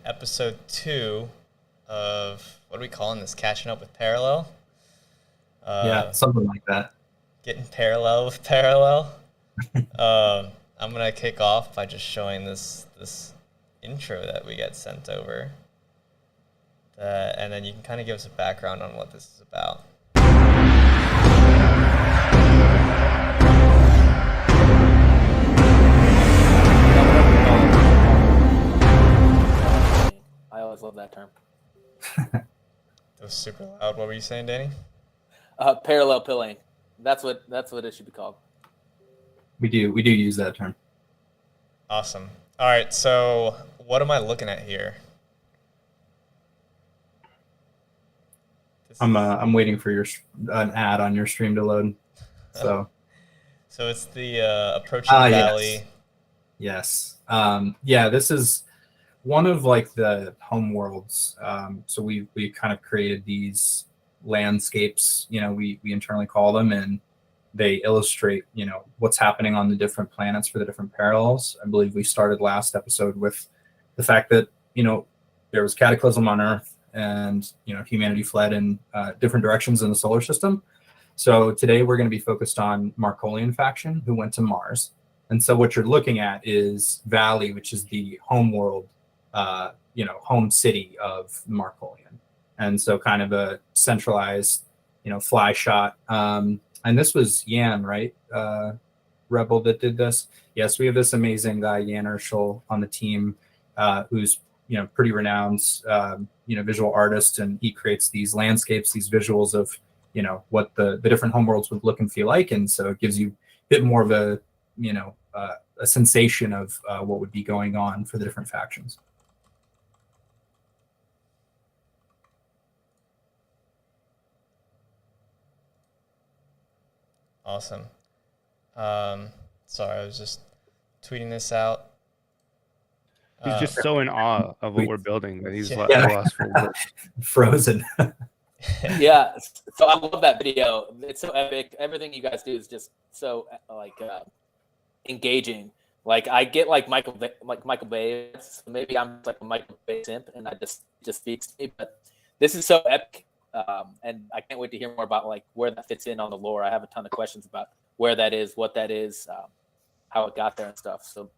episode 2 of what are we calling this? Catching up with Parallel? Yeah, Uh, something like that. Getting parallel with Parallel. I'm gonna kick off by just showing this intro that we get sent over, and then you can kind of give us a background on what this is about. I always love that term. That was super loud. What were you saying, Danny? Parallel pilling. That's what it should be called. We do use that term. Awesome. All right, so what am I looking at here? I'm waiting for an ad on your stream to load. So So it's the approaching valley. yes. Yeah, this is one of like the home worlds. So we kind of created these landscapes, we internally call them, and they illustrate, what's happening on the different planets for the different parallels. I believe we started last episode with the fact that, there was cataclysm on Earth and, humanity fled in different directions in the solar system. So today we're going to be focused on Markolian faction who went to Mars. And so what you're looking at is Valley, which is the home world, home city of Markolian. And so kind of a centralized, fly shot. And this was Yan, right? Rebel that did this. Yes, we have this amazing guy, Yan Urschel, on the team, who's, pretty renowned, visual artist. And he creates these landscapes, these visuals of, what the different homeworlds would look and feel like. And so it gives you a bit more of a, a sensation of what would be going on for the different factions. Awesome. Sorry, I was just tweeting this out. He's just so in awe of what we're building that he's lost for words. Frozen. Yeah, so I love that video. It's so epic. Everything you guys do is just so engaging. Like I get like Michael Bay. So maybe I'm like a Michael Bay simp, and I just speaks to me. But this is so epic, and I can't wait to hear more about like where that fits in on the lore. I have a ton of questions about where that is, what that is, how it got there, and stuff. So.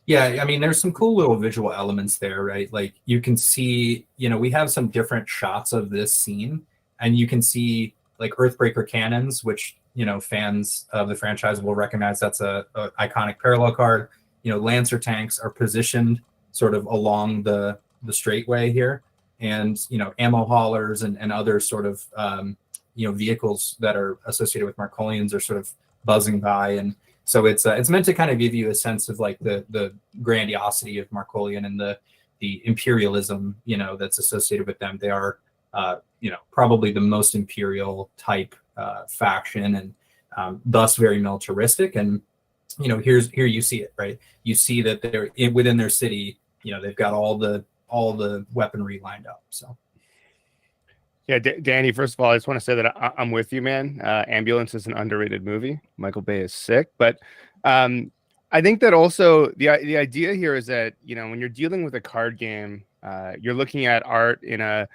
Yeah, I mean, there's some cool little visual elements there, right? Like you can see, we have some different shots of this scene, and you can see like Earthbreaker cannons, which, fans of the franchise will recognize. That's a iconic parallel card. Lancer tanks are positioned sort of along the straightway here, and, ammo haulers and other sort of, vehicles that are associated with Markolians are sort of buzzing by. And so it's meant to kind of give you a sense of like the grandiosity of Markolian and the imperialism, that's associated with them. They are, probably the most imperial type faction, and thus very militaristic. And here you see it, right? You see that they're within their city. They've got all the weaponry lined up. So. Yeah, Danny, first of all, I just want to say that I'm with you, man. Ambulance is an underrated movie. Michael Bay is sick. But I think that also the idea here is that, when you're dealing with a card game, you're looking at art in a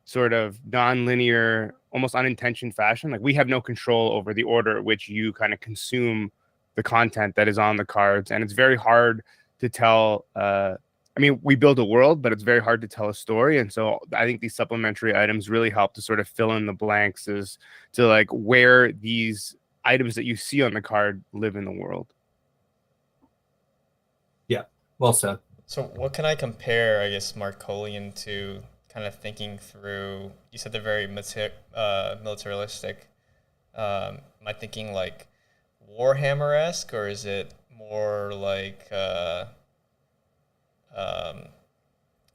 sort of non-linear, almost unintentional fashion. Like we have no control over the order at which you kind of consume the content that is on the cards. And it's very hard to tell we build a world, but it's very hard to tell a story. And so I think these supplementary items really help to sort of fill in the blanks as to like where these items that you see on the card live in the world. Yeah, well said. So what can I compare, I guess, Markolian to kind of thinking through, you said they're very militaristic. Am I thinking like Warhammer-esque, or is it more like...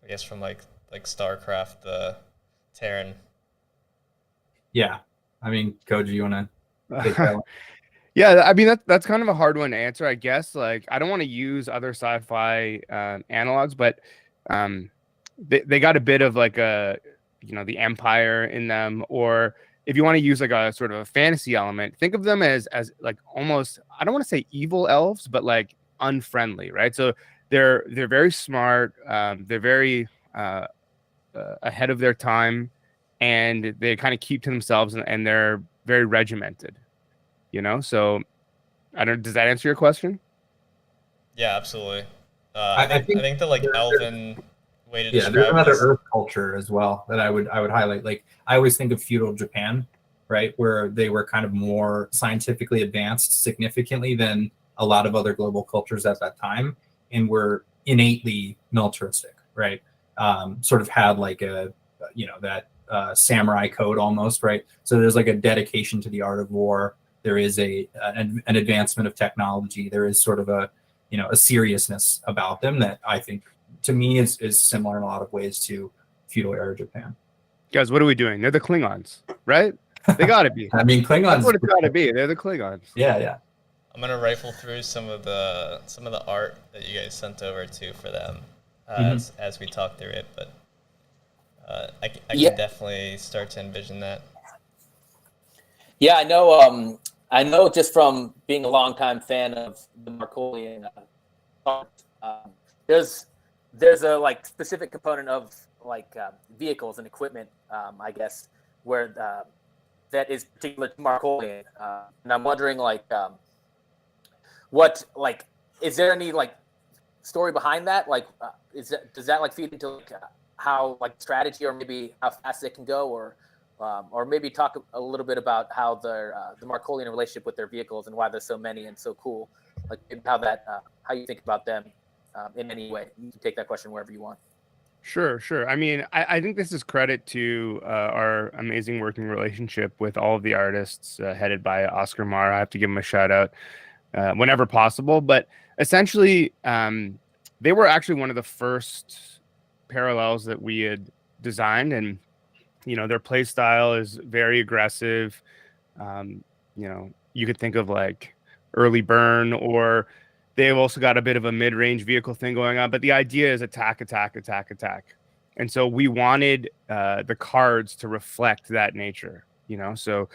I guess from like StarCraft, the Terran. Yeah, I mean, Koji, you want to take that one? Yeah, I mean that's kind of a hard one to answer, I guess. Like I don't want to use other sci-fi analogs, but they got a bit of like the Empire in them, or if you want to use like a sort of a fantasy element, think of them as like almost, I don't want to say evil elves, but like unfriendly, right? So they're very smart. They're very ahead of their time, and they kind of keep to themselves, and they're very regimented. So I don't. Does that answer your question? Yeah, absolutely. I I think the like elven way to Yeah, there's describe another this. Earth culture as well that I would highlight. Like I always think of feudal Japan, right, where they were kind of more scientifically advanced significantly than a lot of other global cultures at that time, and were innately militaristic, right? Sort of had like a that samurai code almost, right? So there's like a dedication to the art of war. There is an advancement of technology. There is sort of a seriousness about them that I think to me is similar in a lot of ways to feudal era Japan. Guys, what are we doing? They're the Klingons, right? They got to be. I mean, That's Klingons. what it's got to be. They're the Klingons. Yeah. I'm gonna rifle through some of the art that you guys sent over to for them as we talk through it, but I can definitely start to envision that. Yeah, I know. I know just from being a longtime fan of the Markolian art. There's a like specific component of like vehicles and equipment, I guess, where that is particular to Markolian, and I'm wondering like what like is there any like story behind that? Like, does that like feed into like how like strategy or maybe how fast it can go, or maybe talk a little bit about how the Markolian relationship with their vehicles and why there's so many and so cool, like how you think about them in any way. You can take that question wherever you want. Sure. I mean, I think this is credit to our amazing working relationship with all of the artists headed by Oscar Marr. I have to give him a shout out whenever possible. But essentially, they were actually one of the first parallels that we had designed, and their play style is very aggressive. You could think of like early burn, or they've also got a bit of a mid-range vehicle thing going on, but the idea is attack. And so we wanted the cards to reflect that nature, So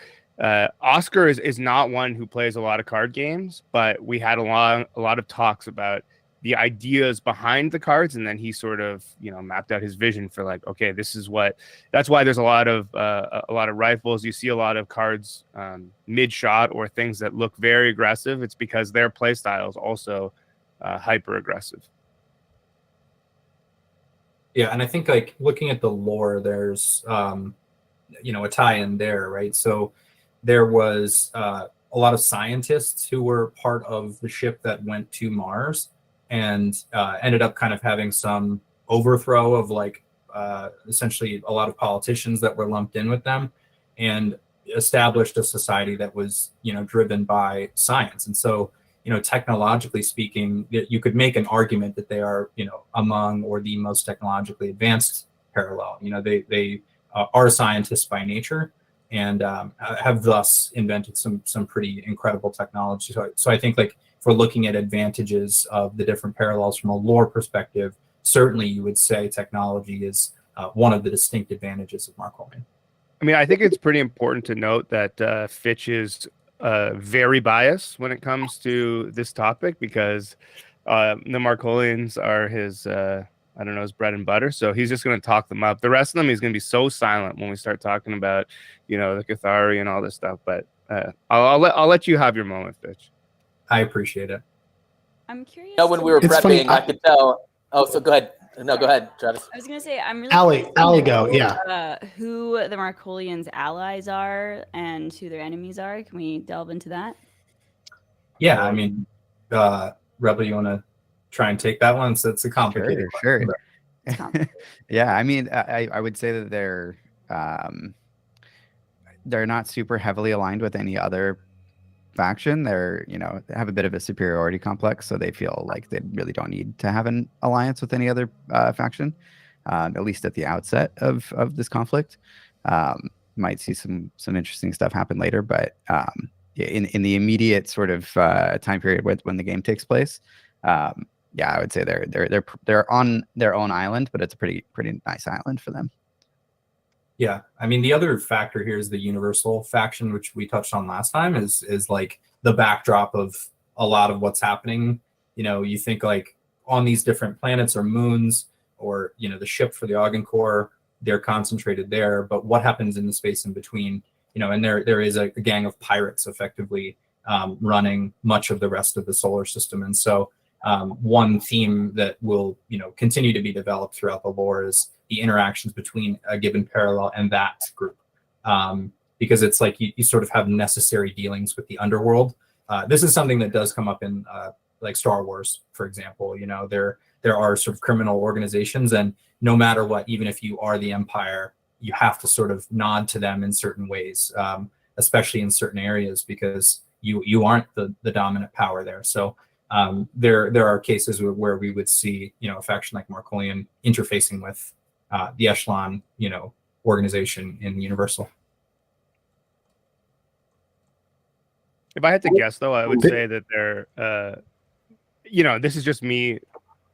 Oscar is not one who plays a lot of card games, but we had a lot of talks about the ideas behind the cards, and then he sort of mapped out his vision for like, okay, that's why there's a lot of rifles. You see a lot of cards mid shot or things that look very aggressive. It's because their play style is also hyper aggressive. Yeah, and I think like looking at the lore, there's a tie-in there, right? So there was a lot of scientists who were part of the ship that went to Mars, and ended up kind of having some overthrow of like essentially a lot of politicians that were lumped in with them, and established a society that was driven by science. And so technologically speaking, you could make an argument that they are among or the most technologically advanced parallel. They are scientists by nature, and have thus invented some pretty incredible technology. So I think like if we're looking at advantages of the different parallels from a lore perspective, certainly you would say technology is one of the distinct advantages of Markolian. I mean, I think it's pretty important to note that Fitch is very biased when it comes to this topic, because the Markolians are his his bread and butter. So he's just going to talk them up. The rest of them, he's going to be so silent when we start talking about the Cathari and all this stuff. But I'll let you have your moment, Fitch. I appreciate it. I'm curious. When we were It's prepping, funny, I could tell. Oh, so go ahead. No, go ahead, Travis. I was gonna say I'm really Allie, curious go. to Yeah. know, who the Markolians' allies are and who their enemies are. Can we delve into that? Yeah, I mean, Rebel, you want to try and take that one? So it's a complicated Sure. question, It's complicated. Yeah, I mean, I would say that they're not super heavily aligned with any other faction. They're they have a bit of a superiority complex, so they feel like they really don't need to have an alliance with any other faction, at least at the outset of this conflict. Might see some interesting stuff happen later, but in the immediate sort of time period when the game takes place, I would say they're on their own island, but it's a pretty nice island for them. Yeah, I mean, the other factor here is the universal faction, which we touched on last time, is like the backdrop of a lot of what's happening. You think like on these different planets or moons, or the ship for the Ogden Core, they're concentrated there. But what happens in the space in between? And there is a gang of pirates effectively running much of the rest of the solar system. And so one theme that will continue to be developed throughout the lore is the interactions between a given parallel and that group, because it's like you sort of have necessary dealings with the underworld. This is something that does come up in like Star Wars, for example. There are sort of criminal organizations, and no matter what, even if you are the Empire, you have to sort of nod to them in certain ways, especially in certain areas, because you aren't the dominant power there. So there are cases where we would see a faction like Markolian interfacing with the Echelon organization in Universal. If I had to guess, though, I would say that they're, this is just me.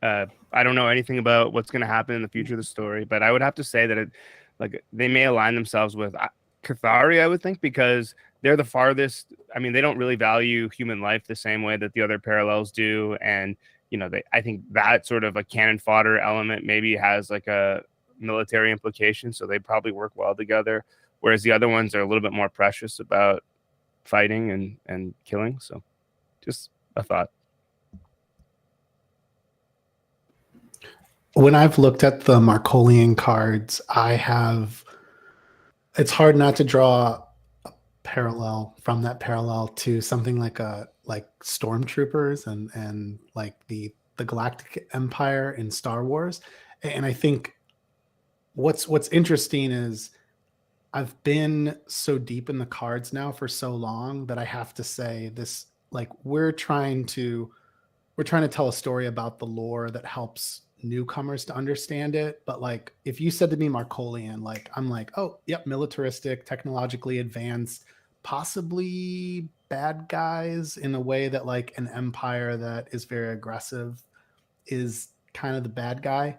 I don't know anything about what's going to happen in the future of the story, but I would have to say that they may align themselves with Cathari, I would think, because they're the farthest. I mean, they don't really value human life the same way that the other parallels do. And, I think that sort of a cannon fodder element maybe has like a military implication. So they probably work well together. Whereas the other ones are a little bit more precious about fighting and killing. So just a thought. When I've looked at the Markolian cards, it's hard not to draw a parallel from that parallel to something like stormtroopers and like the Galactic Empire in Star Wars. And I think what's interesting is I've been so deep in the cards now for so long that I have to say this, like we're trying to tell a story about the lore that helps newcomers to understand it. But like, if you said to me Markolian, like, I'm like, oh, yep, militaristic, technologically advanced, possibly bad guys in a way that like an empire that is very aggressive is kind of the bad guy.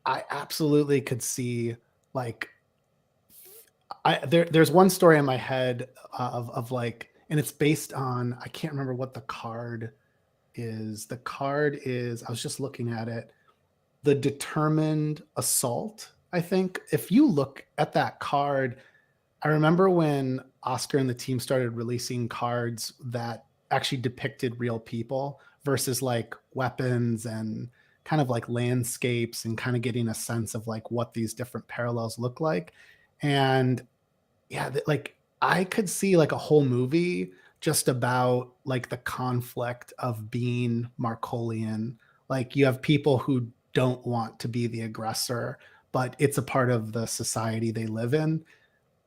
I absolutely could see like, there's one story in my head of like, and it's based on, I can't remember what the card is. The card is, I was just looking at it, the Determined Assault. I think if you look at that card, I remember when Oscar and the team started releasing cards that actually depicted real people versus like weapons and kind of like landscapes, and kind of getting a sense of like what these different parallels look like. And yeah, like I could see like a whole movie just about like the conflict of being Markolian. Like you have people who don't want to be the aggressor, but it's a part of the society they live in.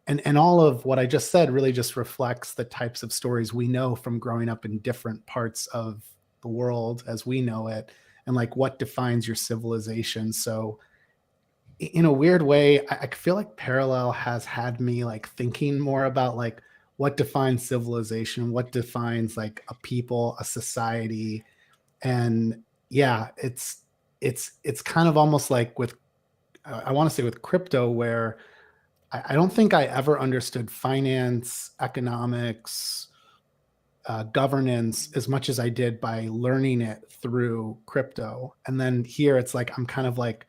And all of what I just said really just reflects the types of stories we know from growing up in different parts of the world as we know it, and like what defines your civilization. So in a weird way, I feel like Parallel has had me like thinking more about like what defines civilization, what defines like a people, a society. And yeah, it's kind of almost like with, I want to say with crypto, where I don't think I ever understood finance, economics, governance as much as I did by learning it through crypto. And then here it's like I'm kind of like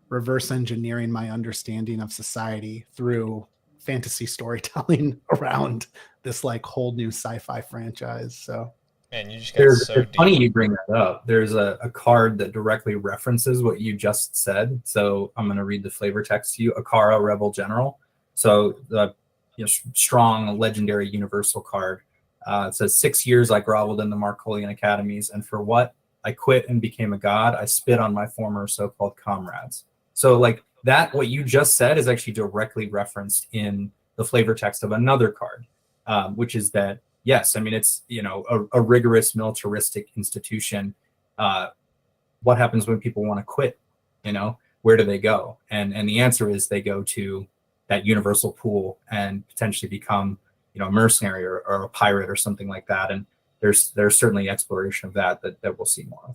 reverse engineering my understanding of society through fantasy storytelling around this like whole new sci-fi franchise. So man, you just got so deep. It's funny you bring that up. There's a card that directly references what you just said. So I'm going to read the flavor text to you. Akara, Rebel General. So the strong, legendary universal card. It says, 6 years I groveled in the Markolian academies, and for what? I quit and became a god. I spit on my former so-called comrades. So like that, what you just said is actually directly referenced in the flavor text of another card, which is that, yes, I mean, it's, a rigorous militaristic institution. What happens when people want to quit? Where do they go? And the answer is they go to that universal pool and potentially become, a mercenary or a pirate or something like that. And there's certainly exploration of that we'll see more of.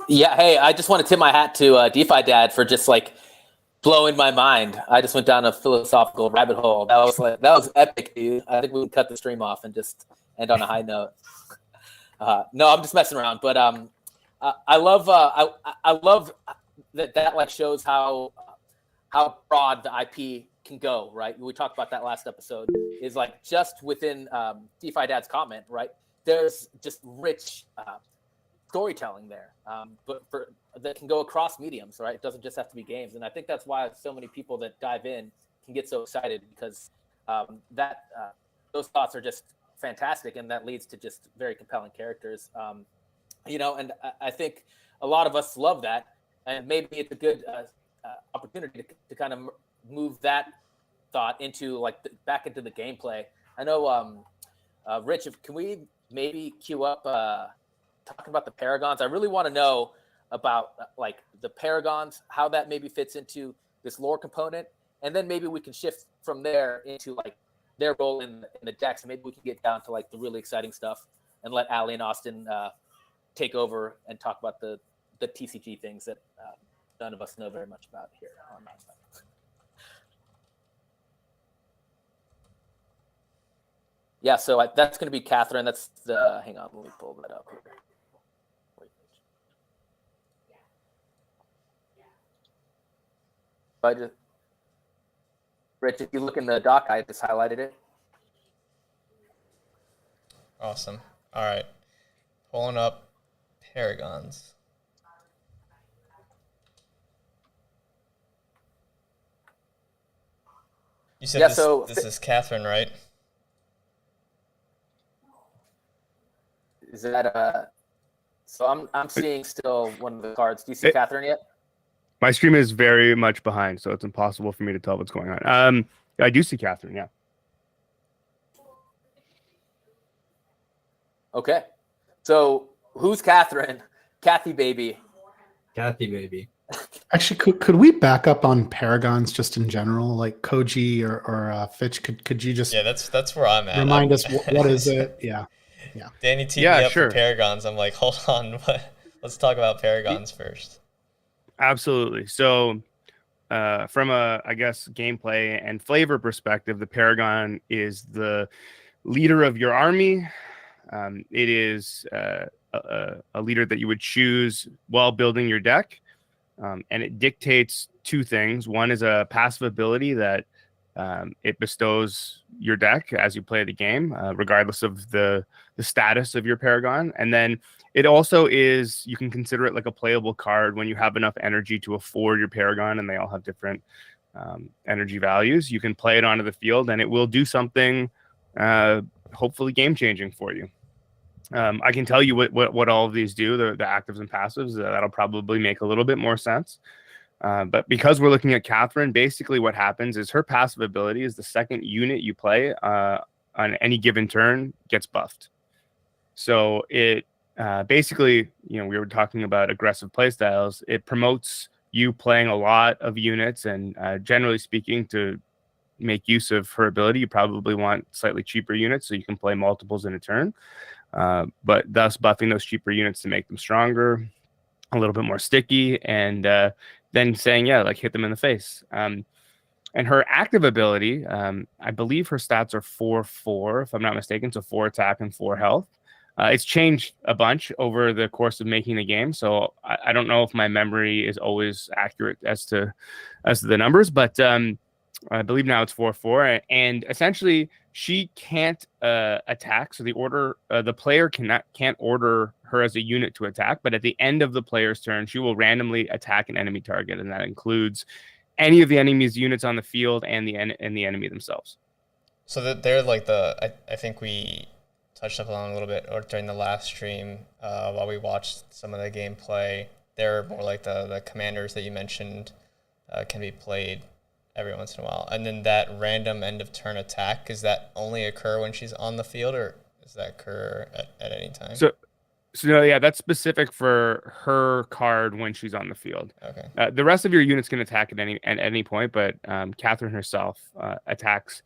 Yeah, hey, I just want to tip my hat to DeFi Dad for just like blowing my mind. I just went down a philosophical rabbit hole. That was epic, dude. I think we can cut the stream off and just end on a high note. No, I'm just messing around. But I love I love that like shows how broad the IP can go, right? We talked about that last episode. Is like just within DeFi Dad's comment, right? There's just rich storytelling there, but that can go across mediums, right? It doesn't just have to be games, and I think that's why so many people that dive in can get so excited because those thoughts are just fantastic, and that leads to just very compelling characters. And I think a lot of us love that, and maybe it's a good opportunity to kind of move that thought into like back into the gameplay. I know, Rich, can we maybe queue up talking about the Paragons? I really want to know about like the Paragons, how that maybe fits into this lore component, and then maybe we can shift from there into like their role in the decks, and maybe we can get down to like the really exciting stuff and let Allie and Austin take over and talk about the TCG things that none of us know very much about here on that side. Yeah, so that's going to be Catherine. That's the. Hang on, let me pull that up here. Rich, if you look in the doc, I just highlighted it. Awesome. All right. Pulling up Paragons. You said this is Catherine, right? Is that so I'm seeing still one of the cards. Do you see Catherine yet? My screen is very much behind, so it's impossible for me to tell what's going on. I do see Catherine, yeah. Okay. So who's Catherine? Kathy baby. Kathy baby. Actually, could we back up on Paragons just in general, like Koji or Fitch? Could you just that's where I'm at. remind us what is it? Yeah. Danny teed me up for Paragons. I'm like, hold on, let's talk about Paragons first. Absolutely. So from a, I guess, gameplay and flavor perspective, the Paragon is the leader of your army. It is a leader that you would choose while building your deck. And it dictates two things. One is a passive ability that it bestows your deck as you play the game, regardless of the status of your Paragon. And then it also is, you can consider it like a playable card when you have enough energy to afford your Paragon, and they all have different energy values. You can play it onto the field, and it will do something hopefully game-changing for you. I can tell you what all of these do, the actives and passives. That'll probably make a little bit more sense. But because we're looking at Catherine, basically what happens is her passive ability is the second unit you play on any given turn gets buffed. So it basically, we were talking about aggressive playstyles. It promotes you playing a lot of units, and generally speaking, to make use of her ability, you probably want slightly cheaper units so you can play multiples in a turn. But thus buffing those cheaper units to make them stronger, a little bit more sticky, and then saying, hit them in the face. And her active ability, I believe her stats are 4/4, if I'm not mistaken, so 4 attack and 4 health. It's changed a bunch over the course of making the game, so I don't know if my memory is always accurate as to the numbers, but I believe now it's 4/4, and essentially she can't attack. So the player can't order her as a unit to attack, but at the end of the player's turn, she will randomly attack an enemy target, and that includes any of the enemy's units on the field and the enemy themselves. So that they're like I think we touched up on a little bit or during the last stream while we watched some of the gameplay. They're more like the commanders that you mentioned can be played every once in a while. And then that random end of turn attack, does that only occur when she's on the field, or does that occur at any time? So yeah, that's specific for her card when she's on the field. Okay. The rest of your units can attack at any point, but Catherine herself attacks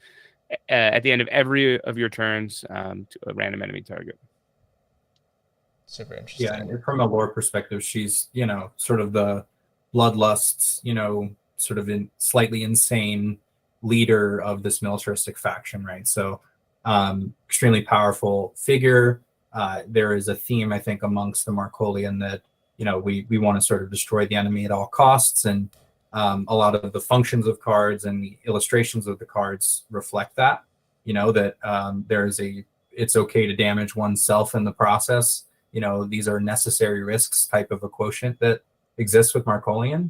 at the end of every of your turns to a random enemy target. Super interesting. Yeah, and from a lore perspective, she's sort of the bloodlusts, sort of slightly insane leader of this militaristic faction, right? So extremely powerful figure. there is a theme, I think, amongst the Markolian that, we want to sort of destroy the enemy at all costs. And a lot of the functions of cards and the illustrations of the cards reflect that, that it's okay to damage oneself in the process. These are necessary risks type of a quotient that exists with Markolian.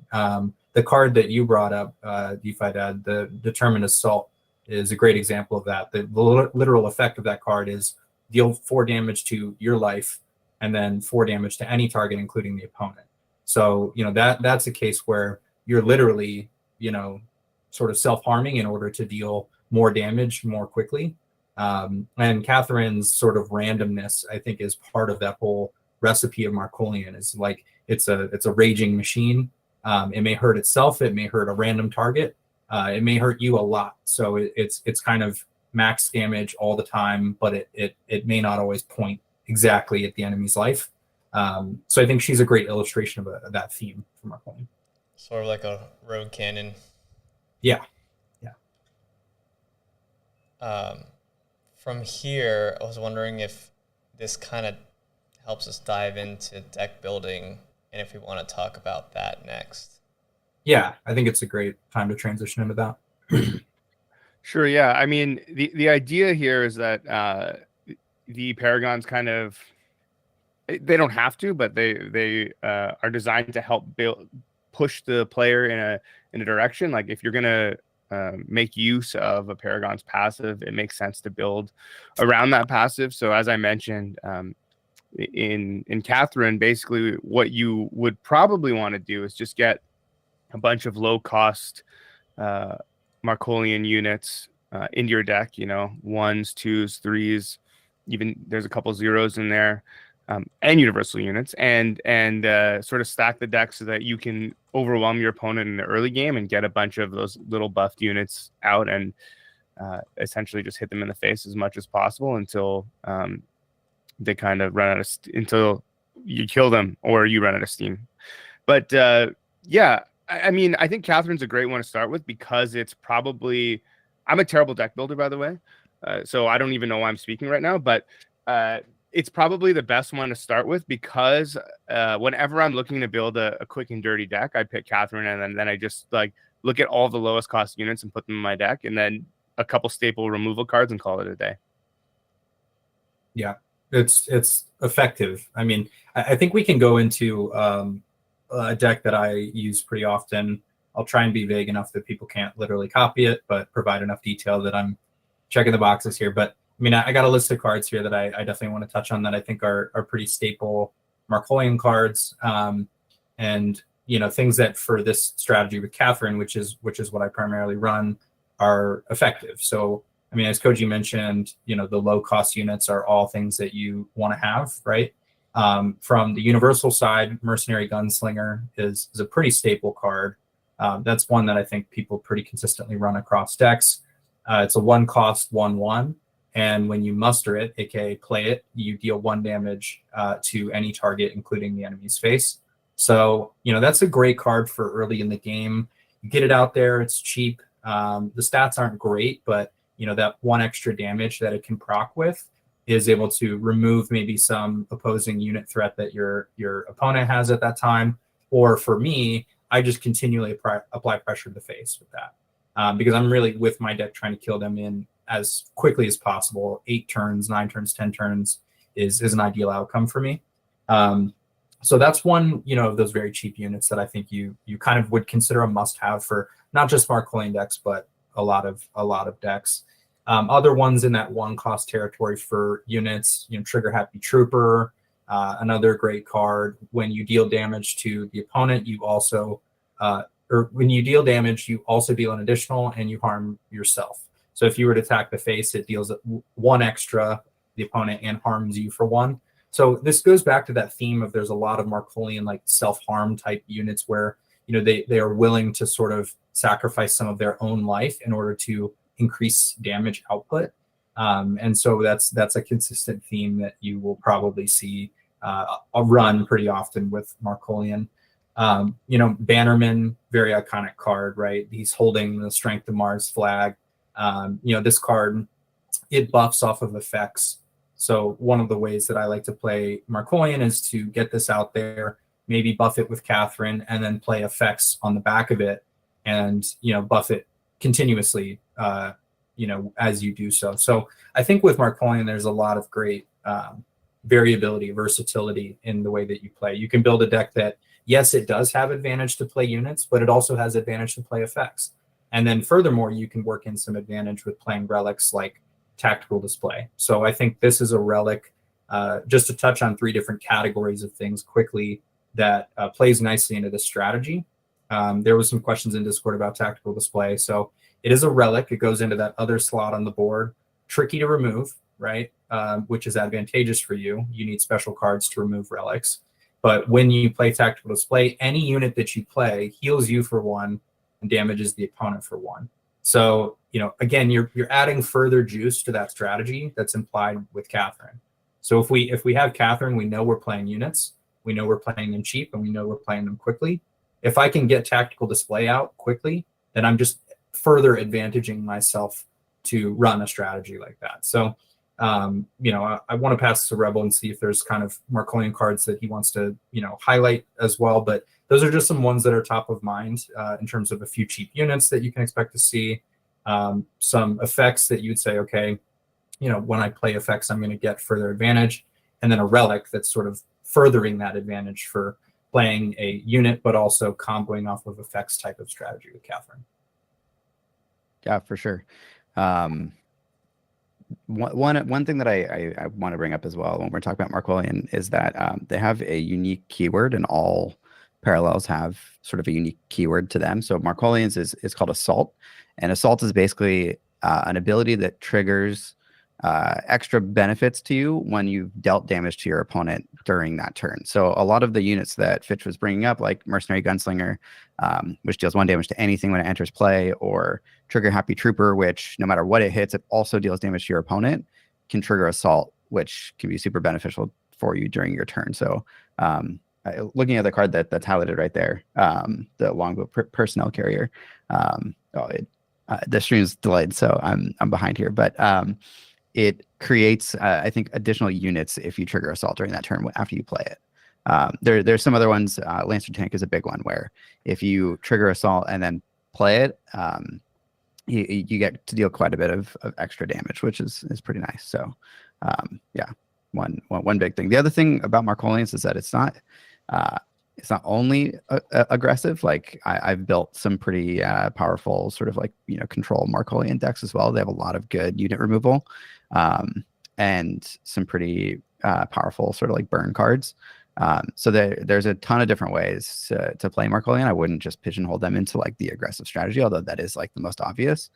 The card that you brought up, DeFi Dad, the Determined Assault, is a great example of that. The literal effect of that card is deal 4 damage to your life and then 4 damage to any target, including the opponent. So, that's a case where you're literally, sort of self-harming in order to deal more damage more quickly. And Catherine's sort of randomness, I think, is part of that whole recipe of Markolian. Is like it's a raging machine. It may hurt itself. It may hurt a random target. It may hurt you a lot. So it's kind of max damage all the time, but it may not always point exactly at the enemy's life. So I think she's a great illustration of that theme from Markolian. Sort of like a rogue cannon. Yeah. From here, I was wondering if this kind of helps us dive into deck building, and if we want to talk about that next. Yeah, I think it's a great time to transition into that. Sure. Yeah. I mean, the idea here is that the Paragons kind of, they don't have to, but they are designed to help push the player in a direction. Like if you're gonna make use of a Paragon's passive, it makes sense to build around that passive. So as I mentioned, in Catherine, basically what you would probably want to do is just get a bunch of low cost Markolian units into your deck, 1s, 2s, 3s, even there's a couple zeros in there, and universal units, and sort of stack the deck so that you can overwhelm your opponent in the early game and get a bunch of those little buffed units out and essentially just hit them in the face as much as possible until they kind of run out of until you kill them or you run out of steam. But yeah, I mean, I think Catherine's a great one to start with because it's probably, I'm a terrible deck builder, by the way. So I don't even know why I'm speaking right now, but it's probably the best one to start with because whenever I'm looking to build a quick and dirty deck, I pick Catherine and then I just like look at all the lowest cost units and put them in my deck and then a couple staple removal cards and call it a day. Yeah, it's effective. I mean, I think we can go into a deck that I use pretty often. I'll try and be vague enough that people can't literally copy it, but provide enough detail that I'm checking the boxes here. But I mean, I got a list of cards here that I definitely want to touch on that I think are pretty staple Markolian cards. And, things that for this strategy with Catherine, which is what I primarily run, are effective. So, I mean, as Koji mentioned, the low cost units are all things that you want to have, right? From the universal side, Mercenary Gunslinger is a pretty staple card. That's one that I think people pretty consistently run across decks. It's a 1-cost 1/1, and when you muster it, aka play it, you deal 1 damage to any target, including the enemy's face. So, that's a great card for early in the game. You get it out there, it's cheap. The stats aren't great, but that 1 extra damage that it can proc with is able to remove maybe some opposing unit threat that your opponent has at that time. Or for me, I just continually apply pressure to the face with that because I'm really with my deck trying to kill them in as quickly as possible. 8 turns, 9 turns, 10 turns is an ideal outcome for me. So that's one, of those very cheap units that I think you kind of would consider a must-have for not just Markolian decks, but a lot of decks. Other ones in that 1-cost territory for units, Trigger Happy Trooper, another great card. When you deal damage to the opponent, you also, when you deal damage, you also deal an additional and you harm yourself. So if you were to attack the face, it deals 1 extra the opponent and harms you for 1. So this goes back to that theme of there's a lot of Markolian like self-harm type units where they are willing to sort of sacrifice some of their own life in order to increase damage output. And so that's a consistent theme that you will probably see a run pretty often with Markolian. Bannerman, very iconic card, right? He's holding the Strength of Mars flag. This card, it buffs off of effects So one of the ways that I like to play Markolian is to get this out there, maybe buff it with Catherine, and then play effects on the back of it, and buff it continuously, as you do so. So I think with Markolian, there's a lot of great variability, versatility in the way that you play. You can build a deck that, yes, it does have advantage to play units, but it also has advantage to play effects. And then furthermore, you can work in some advantage with playing relics like Tactical Display. So I think this is a relic, just to touch on 3 different categories of things quickly, that plays nicely into this strategy. There was some questions in Discord about Tactical Display. So it is a relic. It goes into that other slot on the board. Tricky to remove, right? Which is advantageous for you. You need special cards to remove relics. But when you play Tactical Display, any unit that you play heals you for 1 and damages the opponent for 1. So, again, you're adding further juice to that strategy that's implied with Catherine. So if we have Catherine, we know we're playing units, we know we're playing them cheap, and we know we're playing them quickly. If I can get Tactical Display out quickly, then I'm just further advantaging myself to run a strategy like that. So, I want to pass to Rebel and see if there's kind of Markolian cards that he wants to, highlight as well. But those are just some ones that are top of mind in terms of a few cheap units that you can expect to see. Some effects that you'd say, okay, when I play effects, I'm going to get further advantage. And then a relic that's sort of furthering that advantage for playing a unit, but also comboing off of effects type of strategy with Catherine. Yeah, for sure. One thing that I want to bring up as well when we're talking about Markolian is that they have a unique keyword, and all parallels have sort of a unique keyword to them. So Markolian's is called Assault, and Assault is basically an ability that triggers extra benefits to you when you've dealt damage to your opponent during that turn. So a lot of the units that Fitch was bringing up, like Mercenary Gunslinger, which deals 1 damage to anything when it enters play, or Trigger Happy Trooper, which no matter what it hits, it also deals damage to your opponent, can trigger Assault, which can be super beneficial for you during your turn. So looking at the card that's highlighted right there, the Longbow Personnel Carrier. The stream's delayed, so I'm behind here, but it creates, I think, additional units if you trigger Assault during that turn after you play it. There's some other ones. Lancer Tank is a big one, where if you trigger Assault and then play it, you get to deal quite a bit of extra damage, which is pretty nice. So one big thing. The other thing about Markolians is that it's not only aggressive. Like I've built some pretty powerful sort of like control Markolian decks as well. They have a lot of good unit removal, and some pretty powerful sort of like burn cards. So there's a ton of different ways to play Markolian. I wouldn't just pigeonhole them into like the aggressive strategy, although that is like the most obvious.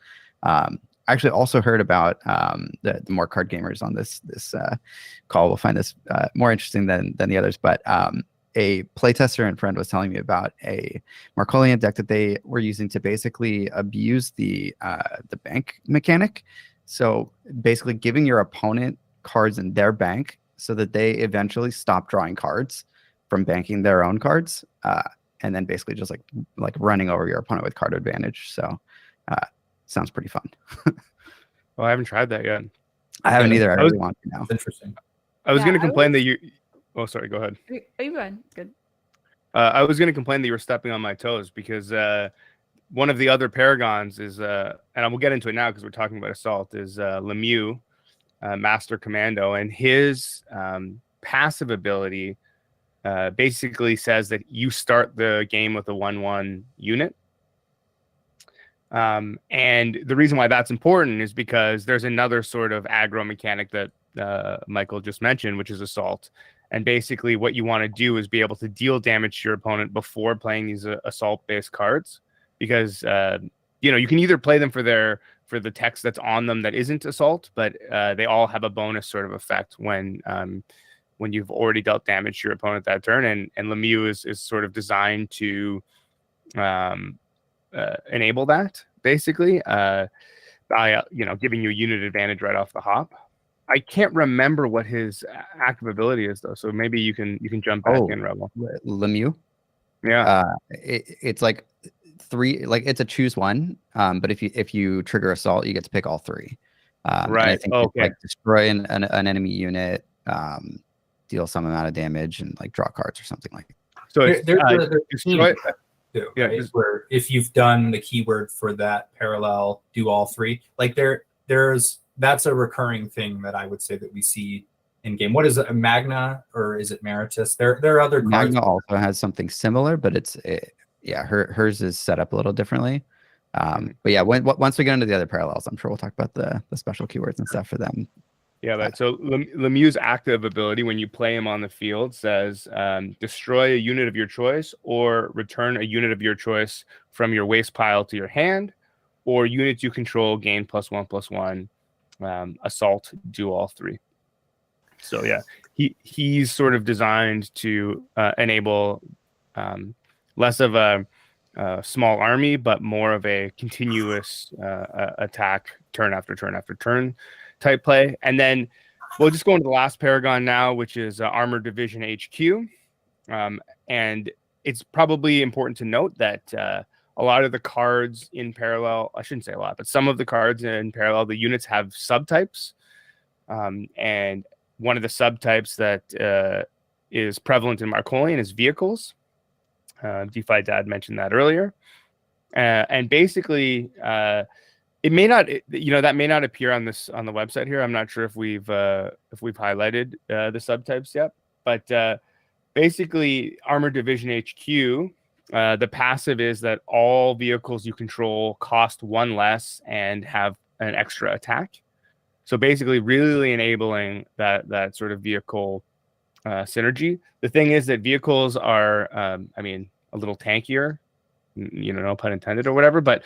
I actually also heard about the more card gamers on this call will find this more interesting than the others. But a playtester and friend was telling me about a Markolian deck that they were using to basically abuse the bank mechanic. So basically giving your opponent cards in their bank so that they eventually stop drawing cards from banking their own cards, and then basically just like running over your opponent with card advantage. So sounds pretty fun. Well, I haven't tried that yet. I haven't either. I really want to now. Interesting. I was going to complain that you. Oh, sorry. Go ahead. Are you good? It's good. I was going to complain that you were stepping on my toes because one of the other paragons is, and I will get into it now because we're talking about Assault, is Lemieux, Master Commando, and his passive ability basically says that you start the game with a 1/1 unit. And the reason why that's important is because there's another sort of aggro mechanic that Michael just mentioned, which is Assault. And basically what you want to do is be able to deal damage to your opponent before playing these Assault-based cards, because you can either play them for the text that's on them that isn't Assault, but they all have a bonus sort of effect when you've already dealt damage to your opponent that turn. And Lemieux is sort of designed to enable that basically by giving you a unit advantage right off the hop. I can't remember what his active ability is though, so maybe you can jump back in, Rebel. Lemieux. Yeah, it's like 3, like it's a choose one. But if you trigger Assault, you get to pick all 3. And I Right. think Oh, it's like destroy an enemy unit, deal some amount of damage, and like draw cards or something like that. So it's There's a destroy. effect too, Yeah, right? just- Where if you've done the keyword for that parallel, do all three. Like that's a recurring thing that I would say that we see in game. What is it, Magna or is it Meritus? There are other cards. Magna also has something similar, but hers is set up a little differently. But yeah, once we get into the other parallels, I'm sure we'll talk about the special keywords and stuff for them. Yeah, but so Lemieux's active ability when you play him on the field says destroy a unit of your choice or return a unit of your choice from your waste pile to your hand, or units you control gain +1/+1. Assault, do all three. So yeah, he's sort of designed to enable less of a small army, but more of a continuous attack turn after turn after turn type play. And then we'll just go into the last Paragon now, which is Armored Division HQ. And it's probably important to note that a lot of the cards in Parallel, I shouldn't say a lot, but some of the cards in Parallel, the units have subtypes. And one of the subtypes that is prevalent in Marcolian is vehicles. DeFi Dad mentioned that earlier. And basically, it may not, that may not appear on the website here. I'm not sure if we've highlighted the subtypes yet, but basically, Armored Division HQ, the passive is that all vehicles you control cost 1 less and have an extra attack. So basically, really enabling that sort of vehicle synergy. The thing is that vehicles are, a little tankier, no pun intended or whatever, but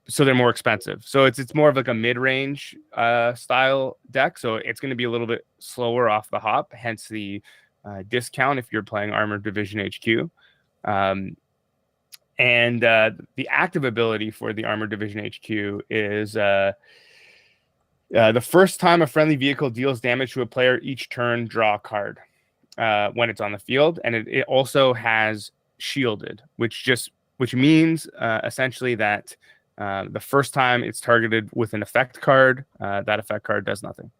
so they're more expensive. So it's more of like a mid-range style deck. So it's going to be a little bit slower off the hop, hence the discount if you're playing Armored Division HQ. And the active ability for the Armored Division HQ is the first time a friendly vehicle deals damage to a player each turn, draw a card when it's on the field. And it also has shielded, which means essentially that the first time it's targeted with an effect card, that effect card does nothing.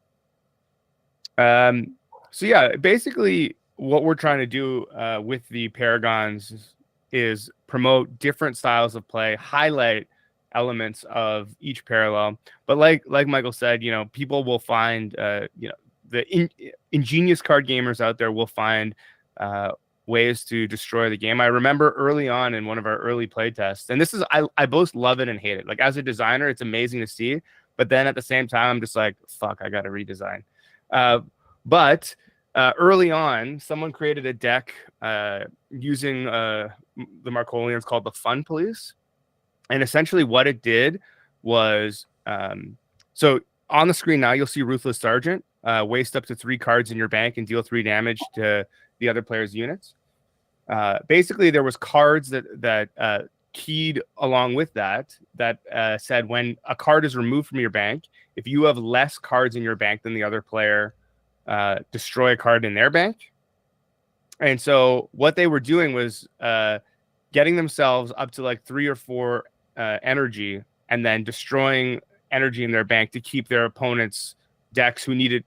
So yeah, basically what we're trying to do with the Paragons is promote different styles of play, highlight elements of each parallel. But like Michael said, people will find, the ingenious card gamers out there will find ways to destroy the game. I remember early on in one of our early play tests, and this is, I both love it and hate it. Like as a designer, it's amazing to see, but then at the same time, I'm just like, fuck, I got to redesign. But early on, someone created a deck using the Marcolians called the Fun Police. And essentially what it did was, so on the screen now, you'll see Ruthless Sergeant, waste up to 3 cards in your bank and deal 3 damage to the other player's units. Basically, there was cards that keyed along with that said when a card is removed from your bank, if you have less cards in your bank than the other player, destroy a card in their bank. And so what they were doing was getting themselves up to like 3 or 4 energy and then destroying energy in their bank to keep their opponents' decks who needed,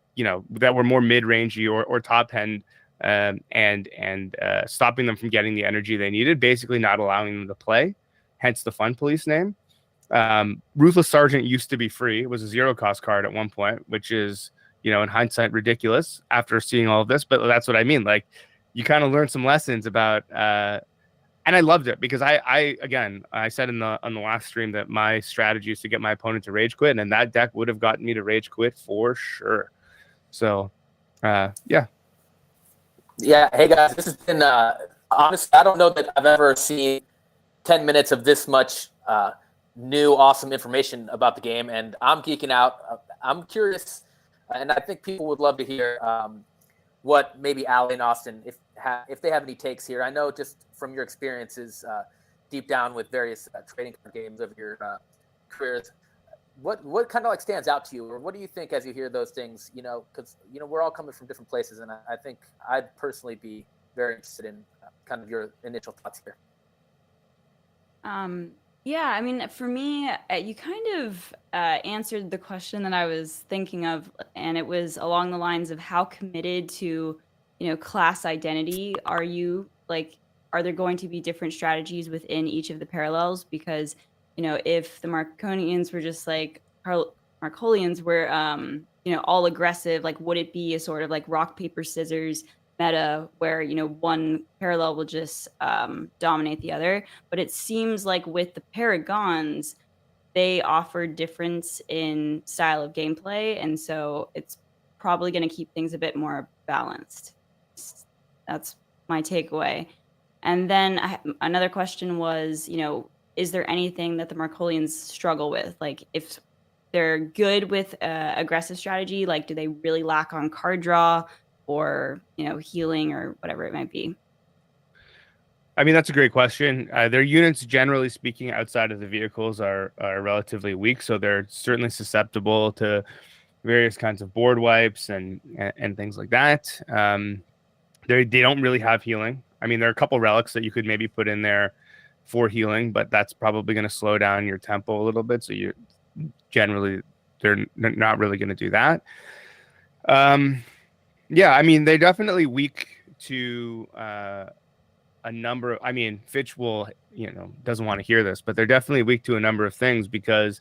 that were more mid-rangey or top end, and stopping them from getting the energy they needed, basically not allowing them to play, hence the Fun Police name. Ruthless Sergeant used to be free. It was a 0-cost card at one point, which is, in hindsight, ridiculous after seeing all of this, but that's what I mean. Like, you kind of learn some lessons about, and I loved it because I said on the last stream that my strategy is to get my opponent to rage quit, and that deck would have gotten me to rage quit for sure. So, yeah. Yeah. Hey guys, this has been honestly, I don't know that I've ever seen 10 minutes of this much new, awesome information about the game, and I'm geeking out. I'm curious, and I think people would love to hear what maybe Allie and Austin, if they have any takes here. I know just from your experiences deep down with various trading card games of your careers, what kind of like stands out to you, or what do you think as you hear those things? Because we're all coming from different places, and I think I'd personally be very interested in kind of your initial thoughts here. Yeah, I mean, for me, you kind of answered the question that I was thinking of, and it was along the lines of how committed to, class identity are you? Like, are there going to be different strategies within each of the parallels? Because, if the Marconians were just like Marcolians were, all aggressive, like, would it be a sort of like rock, paper, scissors meta where, one parallel will just dominate the other? But it seems like with the Paragons, they offer difference in style of gameplay, and so it's probably going to keep things a bit more balanced. That's my takeaway. And then another question was, is there anything that the Marcolians struggle with? Like, if they're good with aggressive strategy, like, do they really lack on card draw or, healing or whatever it might be? I mean, that's a great question. Their units, generally speaking, outside of the vehicles are relatively weak, so they're certainly susceptible to various kinds of board wipes and things like that. They don't really have healing. I mean, there are a couple relics that you could maybe put in there for healing, but that's probably going to slow down your tempo a little bit. So they're not really going to do that. Yeah, I mean, they're definitely weak to a number of, I mean, Fitch will, doesn't want to hear this, but they're definitely weak to a number of things because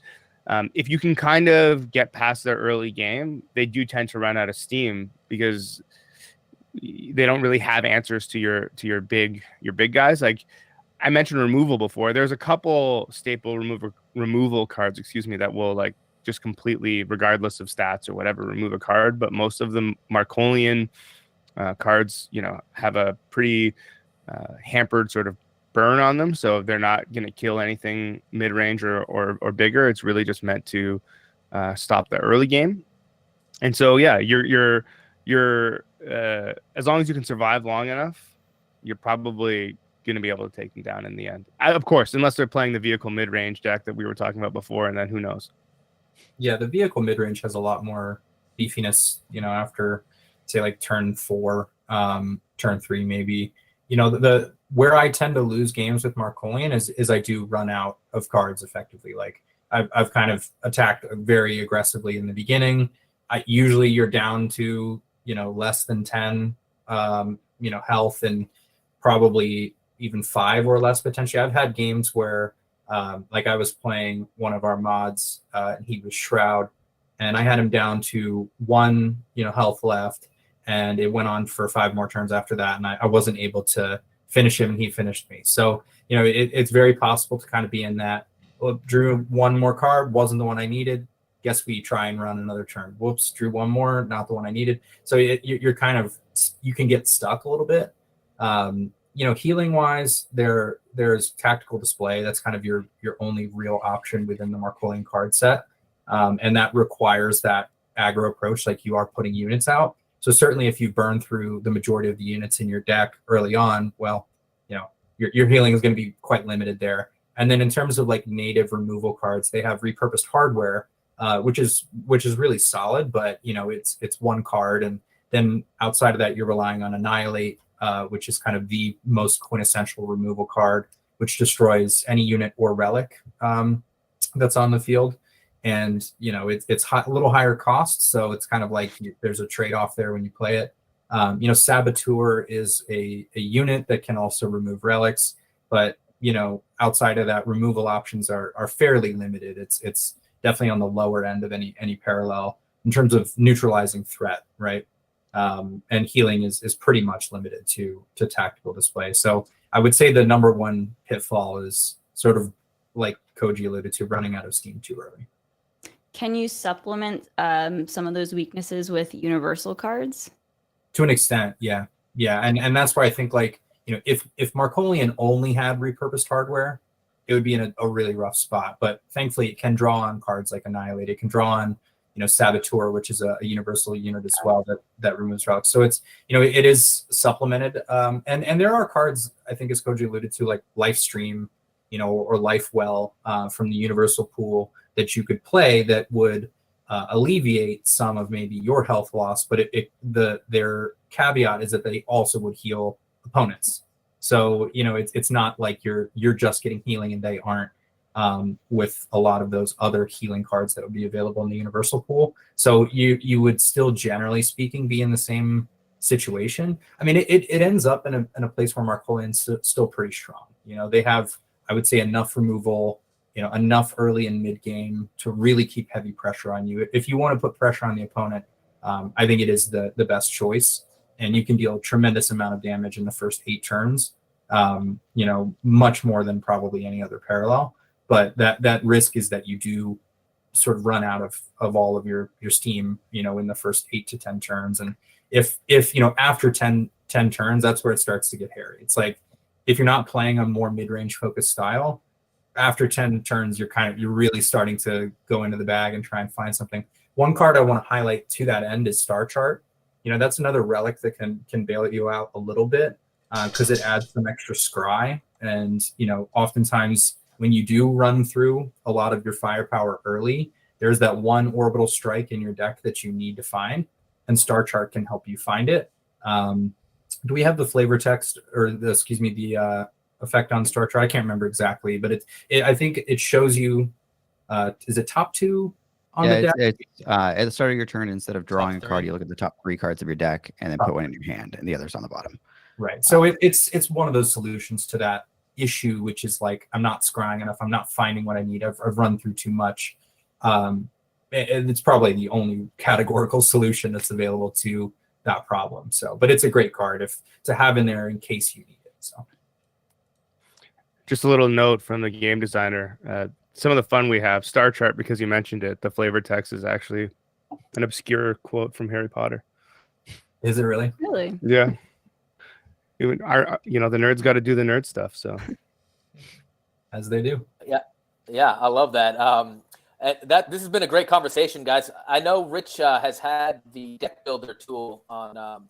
if you can kind of get past their early game, they do tend to run out of steam because they don't really have answers to your big guys. Like I mentioned removal before. There's a couple staple removal cards, that will like just completely, regardless of stats or whatever, remove a card. But most of the Marcolian cards, have a pretty hampered sort of burn on them, so they're not going to kill anything mid-range or bigger. It's really just meant to stop the early game. And so yeah, you're as long as you can survive long enough, you're probably going to be able to take them down in the end. Of course, unless they're playing the vehicle mid-range deck that we were talking about before, and then who knows. Yeah, the vehicle mid-range has a lot more beefiness, after say like turn 4, turn 3 maybe. The where I tend to lose games with Marcolian is I do run out of cards effectively. Like I've kind of attacked very aggressively in the beginning. Usually you're down to less than 10 health, and probably even 5 or less potentially. I've had games where like I was playing one of our mods, and he was Shroud, and I had him down to 1 health left, and it went on for 5 more turns after that, and I wasn't able to finish him, and he finished me. So it's very possible to kind of be in that. Well, drew 1 more card, wasn't the one I needed. Guess we try and run another turn. Whoops, drew 1 more, not the one I needed. So you're kind of, you can get stuck a little bit. Healing wise, there's tactical display. That's kind of your only real option within the Marcolian card set, and that requires that aggro approach. Like you are putting units out. So certainly, if you burn through the majority of the units in your deck early on, well, your healing is going to be quite limited there. And then in terms of like native removal cards, they have repurposed hardware, which is really solid. But it's 1 card, and then outside of that, you're relying on Annihilate, which is kind of the most quintessential removal card, which destroys any unit or relic that's on the field. And it's a little higher cost, so it's kind of like there's a trade-off there when you play it. Saboteur is a unit that can also remove relics, but outside of that, removal options are fairly limited. It's definitely on the lower end of any parallel in terms of neutralizing threat, right? And healing is pretty much limited to tactical display. So I would say the number 1 pitfall is sort of like Koji alluded to, running out of steam too early. Can you supplement some of those weaknesses with universal cards? To an extent, yeah. And that's why I think like, if Marcolian only had repurposed hardware, it would be in a really rough spot. But thankfully, it can draw on cards like Annihilate. It can draw on Saboteur, which is a universal unit as well that removes relics. So it's it is supplemented. And there are cards, I think, as Koji alluded to, like Lifestream, or Lifewell from the universal pool that you could play that would alleviate some of maybe your health loss. But their caveat is that they also would heal opponents. So it's not like you're just getting healing and they aren't. with a lot of those other healing cards that would be available in the universal pool. So you would still, generally speaking, be in the same situation. I mean, it ends up in a place where Markolian's still pretty strong. You know, they have, I would say, enough removal, you know, enough early and mid game to really keep heavy pressure on you. If you want to put pressure on the opponent, I think it is the best choice, and you can deal a tremendous amount of damage in the first 8 turns. You know, much more than probably any other parallel. But that risk is that you do sort of run out of all of your steam, you know, in the first 8 to 10 turns. And if you know, after 10 turns, that's where it starts to get hairy. It's like, if you're not playing a more mid-range focused style, after 10 turns, you're really starting to go into the bag and try and find something. One card I want to highlight to that end is Star Chart. You know, that's another relic that can bail you out a little bit, because it adds some extra scry. And, you know, oftentimes when you do run through a lot of your firepower early, there's that one orbital strike in your deck that you need to find, and Star Chart can help you find it. Do we have the flavor text, or the effect on Star Chart? I can't remember exactly, but I think it shows you, is it top 2 on the deck? It's at the start of your turn, instead of drawing a Top card, 3. you look at the top 3 cards of your deck and then put one in your hand, and the other's on the bottom. Right. So it's one of those solutions to that issue, which is like, I'm not scrying enough, I'm not finding what I need, I've run through too much. And it's probably the only categorical solution that's available to that problem. So, but it's a great card to have in there in case you need it. So, Just a little note from the game designer. Some of the fun we have, Star Chart, because you mentioned it, the flavor text is actually an obscure quote from Harry Potter. is it really? Really? Yeah. The nerds got to do the nerd stuff. So As they do. Yeah, I love that. This has been a great conversation, guys. I know Rich has had the deck builder tool on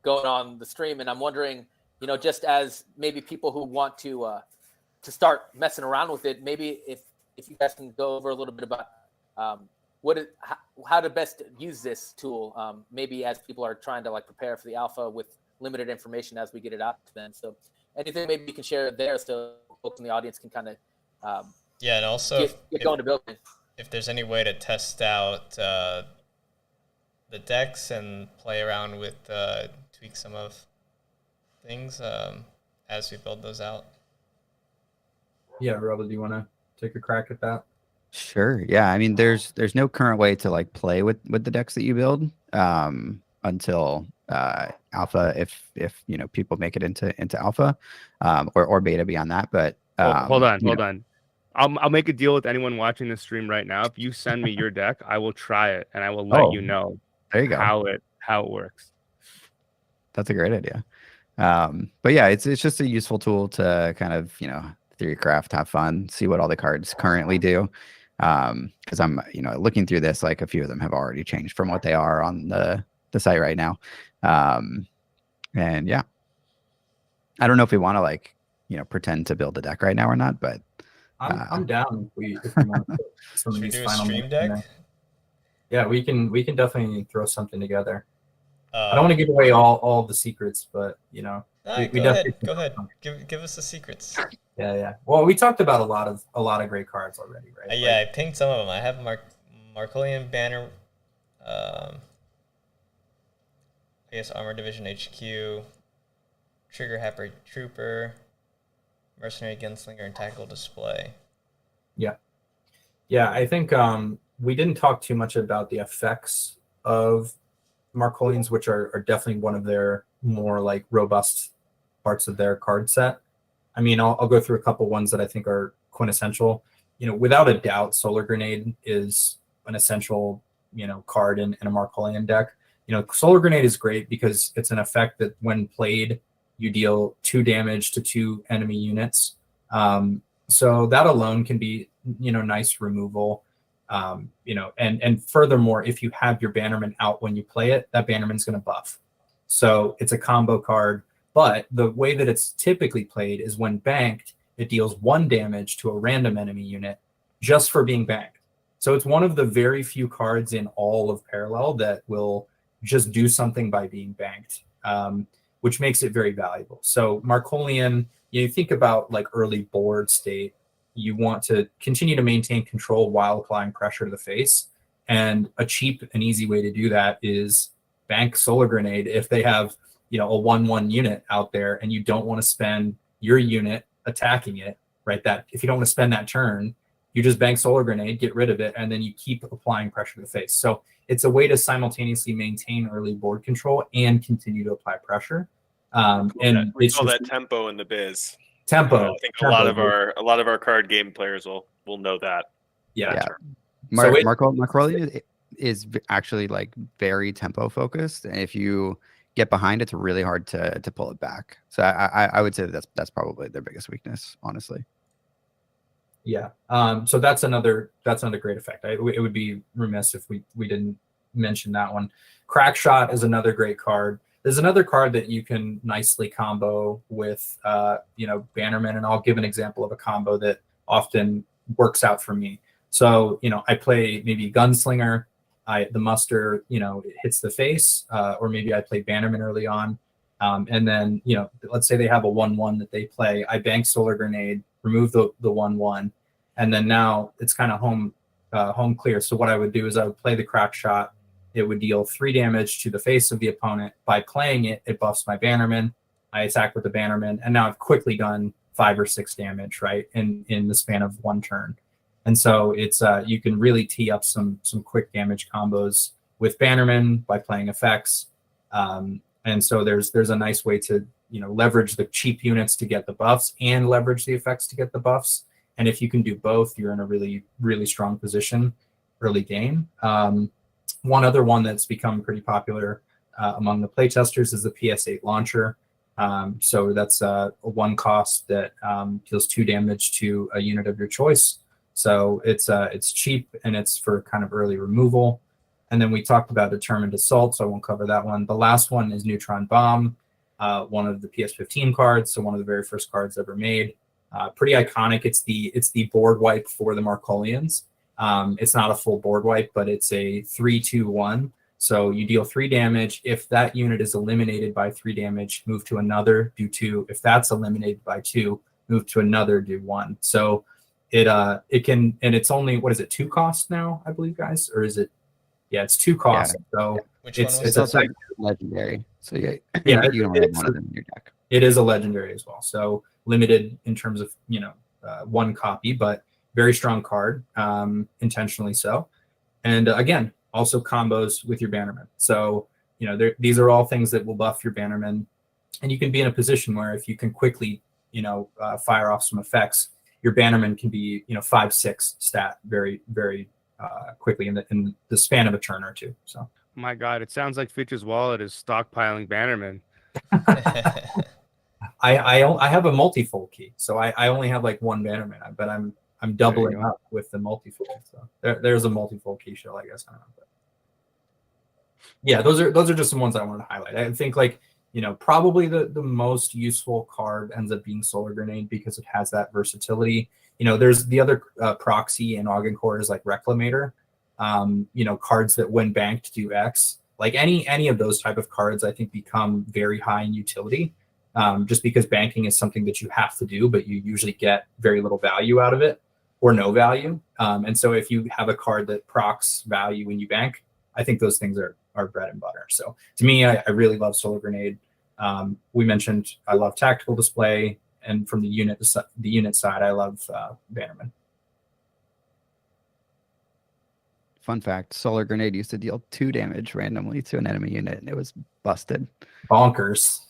going on the stream, and I'm wondering, you know, just as maybe people who want to start messing around with it, maybe if you guys can go over a little bit about how to best use this tool, maybe as people are trying to like prepare for the alpha with limited information as we get it out to them. So anything maybe you can share there, so folks in the audience can kind of Yeah, and also get going to building. if there's any way to test out the decks and play around with tweak some of things as we build those out. Yeah, Robo, do you want to take a crack at that? Sure. Yeah. I mean, there's no current way to like play with the decks that you build until alpha, if you know, people make it into alpha or beta beyond that. But hold on. I'll make a deal with anyone watching this stream right now. If you send me your deck, I will try it and I will let you know there you go. how it works. That's a great idea. But yeah, it's just a useful tool to kind of, you know, theorycraft, have fun, see what all the cards currently do. Because I'm, you know, looking through this, like a few of them have already changed from what they are on the site right now. And yeah, I don't know if we want to like, you know, pretend to build a deck right now or not, but I'm down if we want to put some of Should we these do a final stream notes in deck? there. Yeah, we can definitely throw something together. I I don't want to give away all the secrets, but you know, we Go definitely ahead. Give us the secrets. Yeah. Well, we talked about a lot of great cards already, right? Yeah, I pinged some of them. I have Markolian Banner, I guess Armor Division HQ, Trigger Happy Trooper, Mercenary Gunslinger, and Tactical Display. Yeah, I think we didn't talk too much about the effects of Markolians, which are definitely one of their more like robust parts of their card set. I mean, I'll go through a couple ones that I think are quintessential. You know, without a doubt, Solar Grenade is an essential, you know, card in a Markolian deck. You know, Solar Grenade is great because it's an effect that when played, you deal 2 damage to 2 enemy units. So that alone can be, you know, nice removal. You know, and furthermore, if you have your Bannerman out when you play it, that Bannerman's going to buff. So it's a combo card. But the way that it's typically played is when banked, it deals 1 damage to a random enemy unit just for being banked. So it's one of the very few cards in all of Parallel that will just do something by being banked, which makes it very valuable. So Markolian, you think about like early board state, you want to continue to maintain control while applying pressure to the face. And a cheap and easy way to do that is bank Solar Grenade if they have, you know, a 1/1 unit out there and you don't want to spend your unit attacking it, right? That if you don't want to spend that turn, you just bank Solar Grenade, get rid of it, and then you keep applying pressure to the face. So it's a way to simultaneously maintain early board control and continue to apply pressure. And we it's call just that tempo in the biz. tempo. I think tempo. a lot of our card game players will know that. Yeah. Yeah. So it- Marcolian is actually like very tempo focused, and if you get behind, it's really hard to pull it back. So I would say that's probably their biggest weakness, honestly. Yeah. So that's another great effect. It would be remiss if we didn't mention that one. Crack Shot is another great card. There's another card that you can nicely combo with, Bannerman, and I'll give an example of a combo that often works out for me. So, I play maybe Gunslinger, the muster, it hits the face, or maybe I play Bannerman early on. And then, let's say they have a 1/1 that they play. I bank Solar Grenade, remove the 1/1, and then now it's kind of home clear. So what I would do is I would play the Crack Shot. It would deal 3 damage to the face of the opponent. By playing it, it buffs my Bannerman. I attack with the Bannerman, and now I've quickly done 5 or 6 damage, right, in the span of 1 turn. And so it's you can really tee up some quick damage combos with Bannerman by playing effects. And so there's a nice way to leverage the cheap units to get the buffs and leverage the effects to get the buffs. And if you can do both, you're in a really, really strong position early game. One other one that's become pretty popular among the playtesters is the PS8 launcher. So that's a 1 cost that deals 2 damage to a unit of your choice. So it's cheap and it's for kind of early removal. And then we talked about Determined Assault, so I won't cover that one. The last one is Neutron Bomb, one of the PS15 cards, so one of the very first cards ever made. Pretty iconic. It's the board wipe for the Marcolians. It's not a full board wipe, but it's a 3-2-1. So you deal 3 damage. If that unit is eliminated by 3 damage, move to another, do 2. If that's eliminated by 2, move to another, do 1. So it can, and it's only, what is it, 2 costs now, I believe, guys? Or is it? Yeah, it's 2 costs. Yeah. So Which one it's was It's also legendary. So yeah, Yeah, you don't have one of them in your deck. it is a legendary as well. So limited in terms of 1 copy, but very strong card, intentionally so. And again, also combos with your Bannerman. So these are all things that will buff your Bannerman, and you can be in a position where if you can quickly fire off some effects, your Bannerman can be 5-6 stat very, very quickly in the span of a turn or 2. So My God, it sounds like Features Wallet is stockpiling Bannerman. I have a multifold key, so I only have like 1 Bannerman, but I'm doubling up with the multifold. So there's a multifold key shell, I guess. I don't know, but yeah, those are just some ones I wanted to highlight. I think probably the most useful card ends up being Solar Grenade because it has that versatility. There's the other proxy in Augencore is like Reclamator. Cards that when banked do X. Like any of those type of cards, I think become very high in utility. Just because banking is something that you have to do, but you usually get very little value out of it or no value. And so if you have a card that procs value when you bank, I think those things are bread and butter. So to me, I really love Solar Grenade. We mentioned I love Tactical Display, and from the unit side, I love Bannerman. Fun fact: Solar Grenade used to deal 2 damage randomly to an enemy unit, and it was busted. Bonkers.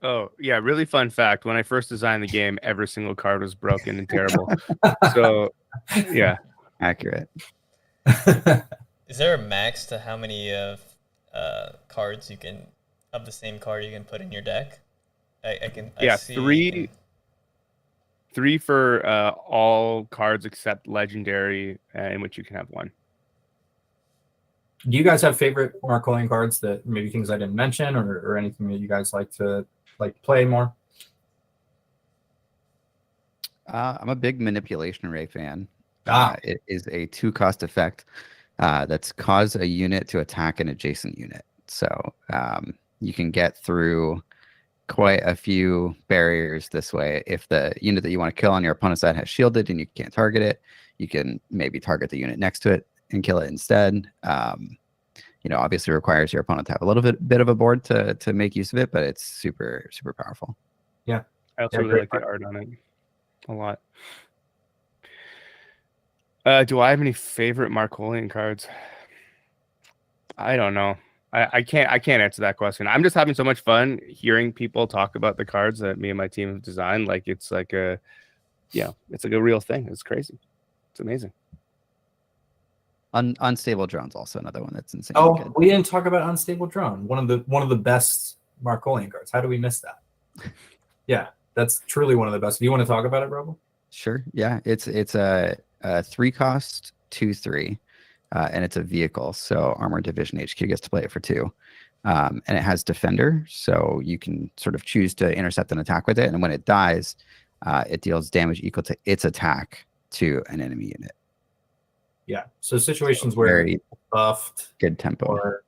Oh, yeah, really fun fact. When I first designed the game, every single card was broken and terrible. So, yeah. Accurate. Is there a max to how many cards you can of the same card you can put in your deck? I see 3 for all cards except legendary, in which you can have 1. Do you guys have favorite Marcolian cards that maybe things I didn't mention, or anything that you guys like to play more? I'm a big Manipulation Ray fan. Ah. It is a 2-cost effect that's cause a unit to attack an adjacent unit. So you can get through quite a few barriers this way. If the unit that you want to kill on your opponent's side has shielded and you can't target it, you can maybe target the unit next to it and kill it instead. Obviously requires your opponent to have a little bit of a board to make use of it, but it's super, super powerful. I also really like the art on it a lot. Do I have any favorite Markolian cards? I don't know. I can't answer that question. I'm just having so much fun hearing people talk about the cards that me and my team have designed. Like it's like a real thing. It's crazy. It's amazing. Unstable Drone's also another one that's insane. Oh, Good. we didn't talk about Unstable Drone. One of the best Markolian cards. How do we miss that? Yeah, that's truly one of the best. Do you want to talk about it, Rebel? Sure. Yeah, it's a 3-cost 2/3. And it's a vehicle, so Armored Division HQ gets to play it for 2. And it has Defender, so you can sort of choose to intercept an attack with it. And when it dies, it deals damage equal to its attack to an enemy unit. Yeah. So situations where Very it's buffed, good tempo. or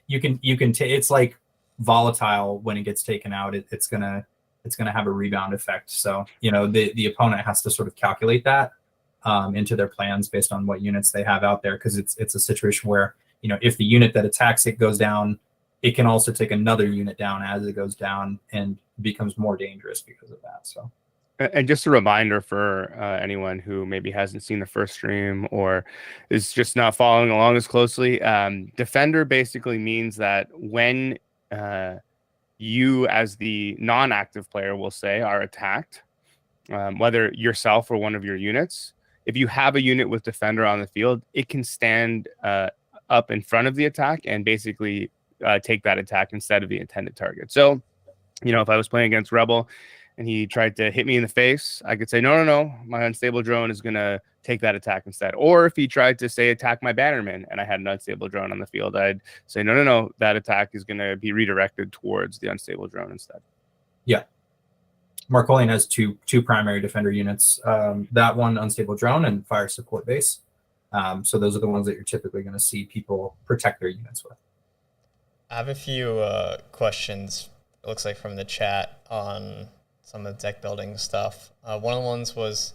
it's like volatile when it gets taken out. It's gonna have a rebound effect. So the opponent has to sort of calculate that into their plans based on what units they have out there, because it's a situation where if the unit that attacks it goes down, it can also take another unit down as it goes down and becomes more dangerous because of that. So, and just a reminder for anyone who maybe hasn't seen the first stream or is just not following along as closely, Defender basically means that when you as the non-active player, will say, are attacked, whether yourself or one of your units, if you have a unit with Defender on the field, it can stand up in front of the attack and basically take that attack instead of the intended target. So, if I was playing against Rebel and he tried to hit me in the face, I could say, no, my Unstable Drone is going to take that attack instead. Or if he tried to, say, attack my Bannerman and I had an Unstable Drone on the field, I'd say, no, that attack is going to be redirected towards the Unstable Drone instead. yeah. Markolian has two primary Defender units. That one, Unstable Drone, and Fire Support Base. So those are the ones that you're typically going to see people protect their units with. I have a few questions, it looks like, from the chat on some of the deck building stuff. One of the ones was,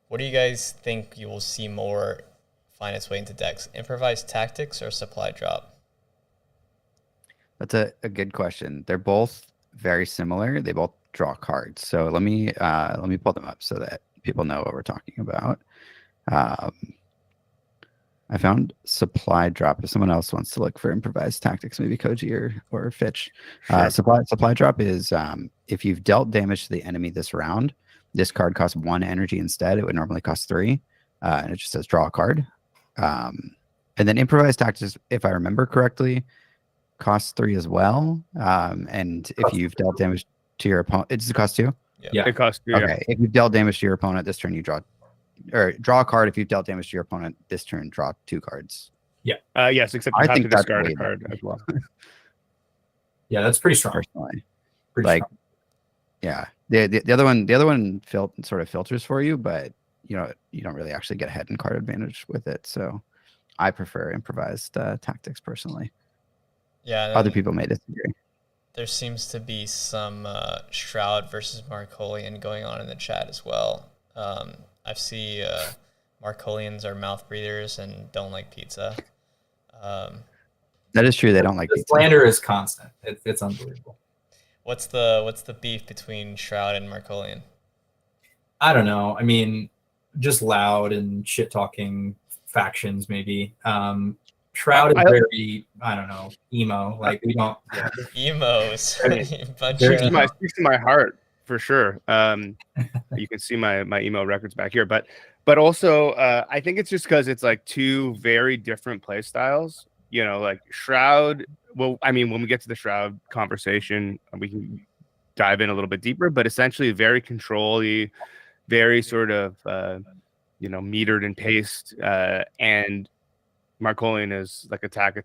what do you guys think you will see more find its way into decks? Improvised tactics or supply drop? That's a good question. They're both very similar. They both draw cards. So let me pull them up so that people know what we're talking about. I found supply drop. If someone else wants to look for improvised tactics, maybe Koji or Fitch. Sure. Supply drop is if you've dealt damage to the enemy this round, this card costs 1 energy instead. It would normally cost 3, and it just says draw a card. And then improvised tactics, if I remember correctly, costs 3 as well. And if you've dealt damage to your opponent, it does it cost 2? Yeah. It costs 2. Okay. If you've dealt damage to your opponent this turn, you draw a card. If you've dealt damage to your opponent this turn, draw 2 cards. Yes, except you I have think to that's discard way a card better. as well. Yeah, that's pretty strong. Personally, Pretty like, strong. yeah. The other one sort of filters for you, but you don't really actually get head and card advantage with it. So I prefer improvised tactics personally. Yeah. and Other then people may disagree. there seems to be some Shroud versus Markolian going on in the chat as well. I see Markolians are mouth breathers and don't like pizza. That is true. They don't like The pizza. slander is constant. It's unbelievable. What's the beef between Shroud and Markolian? I don't know. I mean, just loud and shit talking factions, maybe. Shroud is very, I don't know, emo. Like, we don't. Yeah. Emos. Bunch They're of- Speaks to my heart for sure. You can see my email records back here, but also I think it's just because it's like 2 very different play styles. Like Shroud. Well, I mean, when we get to the Shroud conversation, we can dive in a little bit deeper. But essentially, very control-y, very sort of metered and paced, and Markolian is like attack.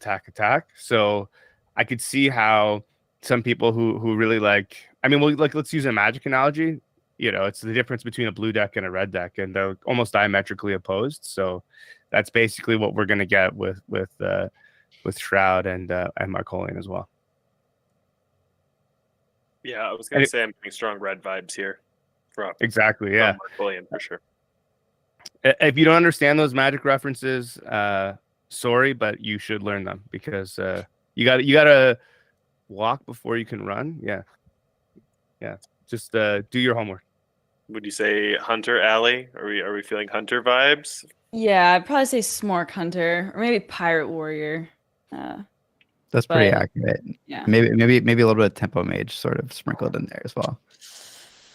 So I could see how some people who really like, I mean, let's use a Magic analogy. It's the difference between a blue deck and a red deck, and they're almost diametrically opposed. So that's basically what we're going to get with Shroud and Markolian as well. Yeah, I was And gonna it- say I'm getting strong red vibes here from Exactly. Yeah. Mark for sure. If you don't understand those Magic references, sorry, but you should learn them because you gotta walk before you can run. Yeah. Just do your homework. Would you say Hunter Alley? Are we feeling Hunter vibes? Yeah, I'd probably say Smork Hunter or maybe Pirate Warrior. That's pretty But- accurate. Yeah. Maybe a little bit of Tempo Mage sort of sprinkled in there as well.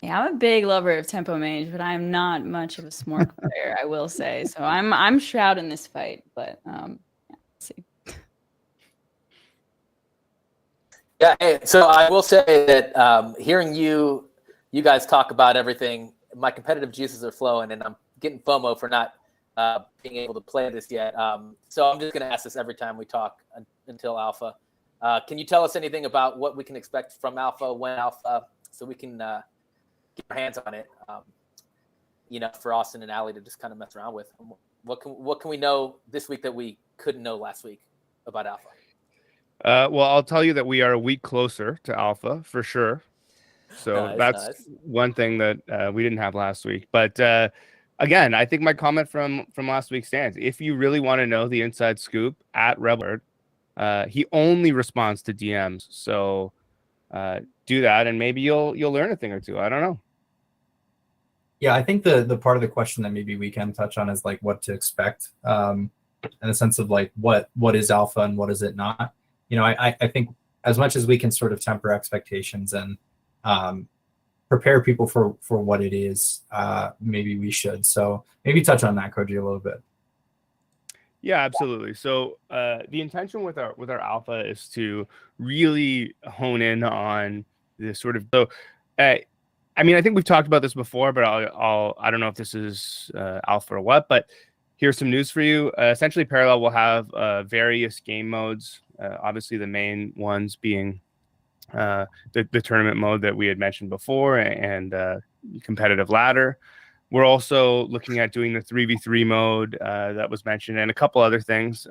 Yeah, I'm a big lover of Tempo Mage, but I'm not much of a Smork player, I will say. So I'm Shroud in this fight, but yeah, let's see. Yeah, hey, so I will say that hearing you guys talk about everything, my competitive juices are flowing, and I'm getting FOMO for not being able to play this yet. So I'm just going to ask this every time we talk until Alpha. Can you tell us anything about what we can expect from Alpha, when Alpha, so we can get our hands on it? For Austin and Allie to just kind of mess around with. What can we know this week that we couldn't know last week about Alpha? Well, I'll tell you that we are a week closer to Alpha for sure. So Nice, that's nice. one thing that we didn't have last week. But again, I think my comment from last week stands. If you really want to know the inside scoop at Rebel, he only responds to DMs. So do that, and maybe you'll learn a thing or two. I don't know. Yeah, I think the part of the question that maybe we can touch on is like what to expect, in the sense of like what is alpha and what is it not. I think as much as we can sort of temper expectations and prepare people for what it is, maybe we should. So maybe touch on that, Koji, a little bit. Yeah, absolutely. So the intention with our alpha is to really hone in on this sort of. So, I think we've talked about this before, but I don't know if this is alpha or what. But here's some news for you. Essentially, Parallel will have various game modes. Obviously, the main ones being the tournament mode that we had mentioned before, and competitive ladder. We're also looking at doing the 3v3 mode that was mentioned and a couple other things.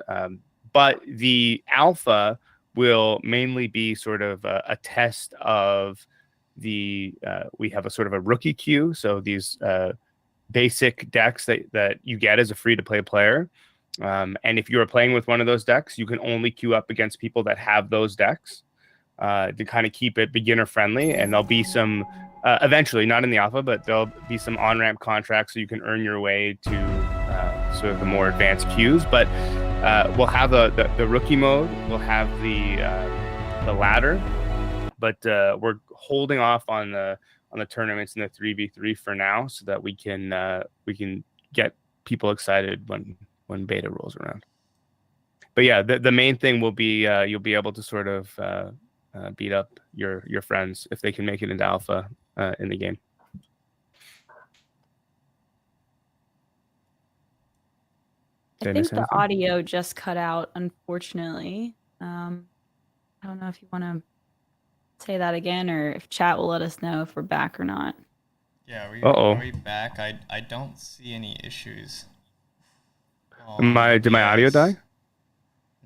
But the alpha will mainly be sort of a test of we have a sort of a rookie queue. So these basic decks that you get as a free to play player. And if you're playing with one of those decks, you can only queue up against people that have those decks to kind of keep it beginner friendly. And there'll be some eventually, not in the alpha, but there'll be some on-ramp contracts so you can earn your way to sort of the more advanced queues. But we'll have the rookie mode, we'll have the ladder, but we're holding off on the tournaments in the 3v3 for now, so that we can get people excited when beta rolls around. But yeah, the main thing will be you'll be able to sort of beat up your friends if they can make it into alpha in the game. I Did I think miss the anything? audio just cut out, unfortunately. I don't know if you want to say that again, or if chat will let us know if we're back or not. Yeah, Uh-oh. are we back? I don't see any issues. Did my audio die?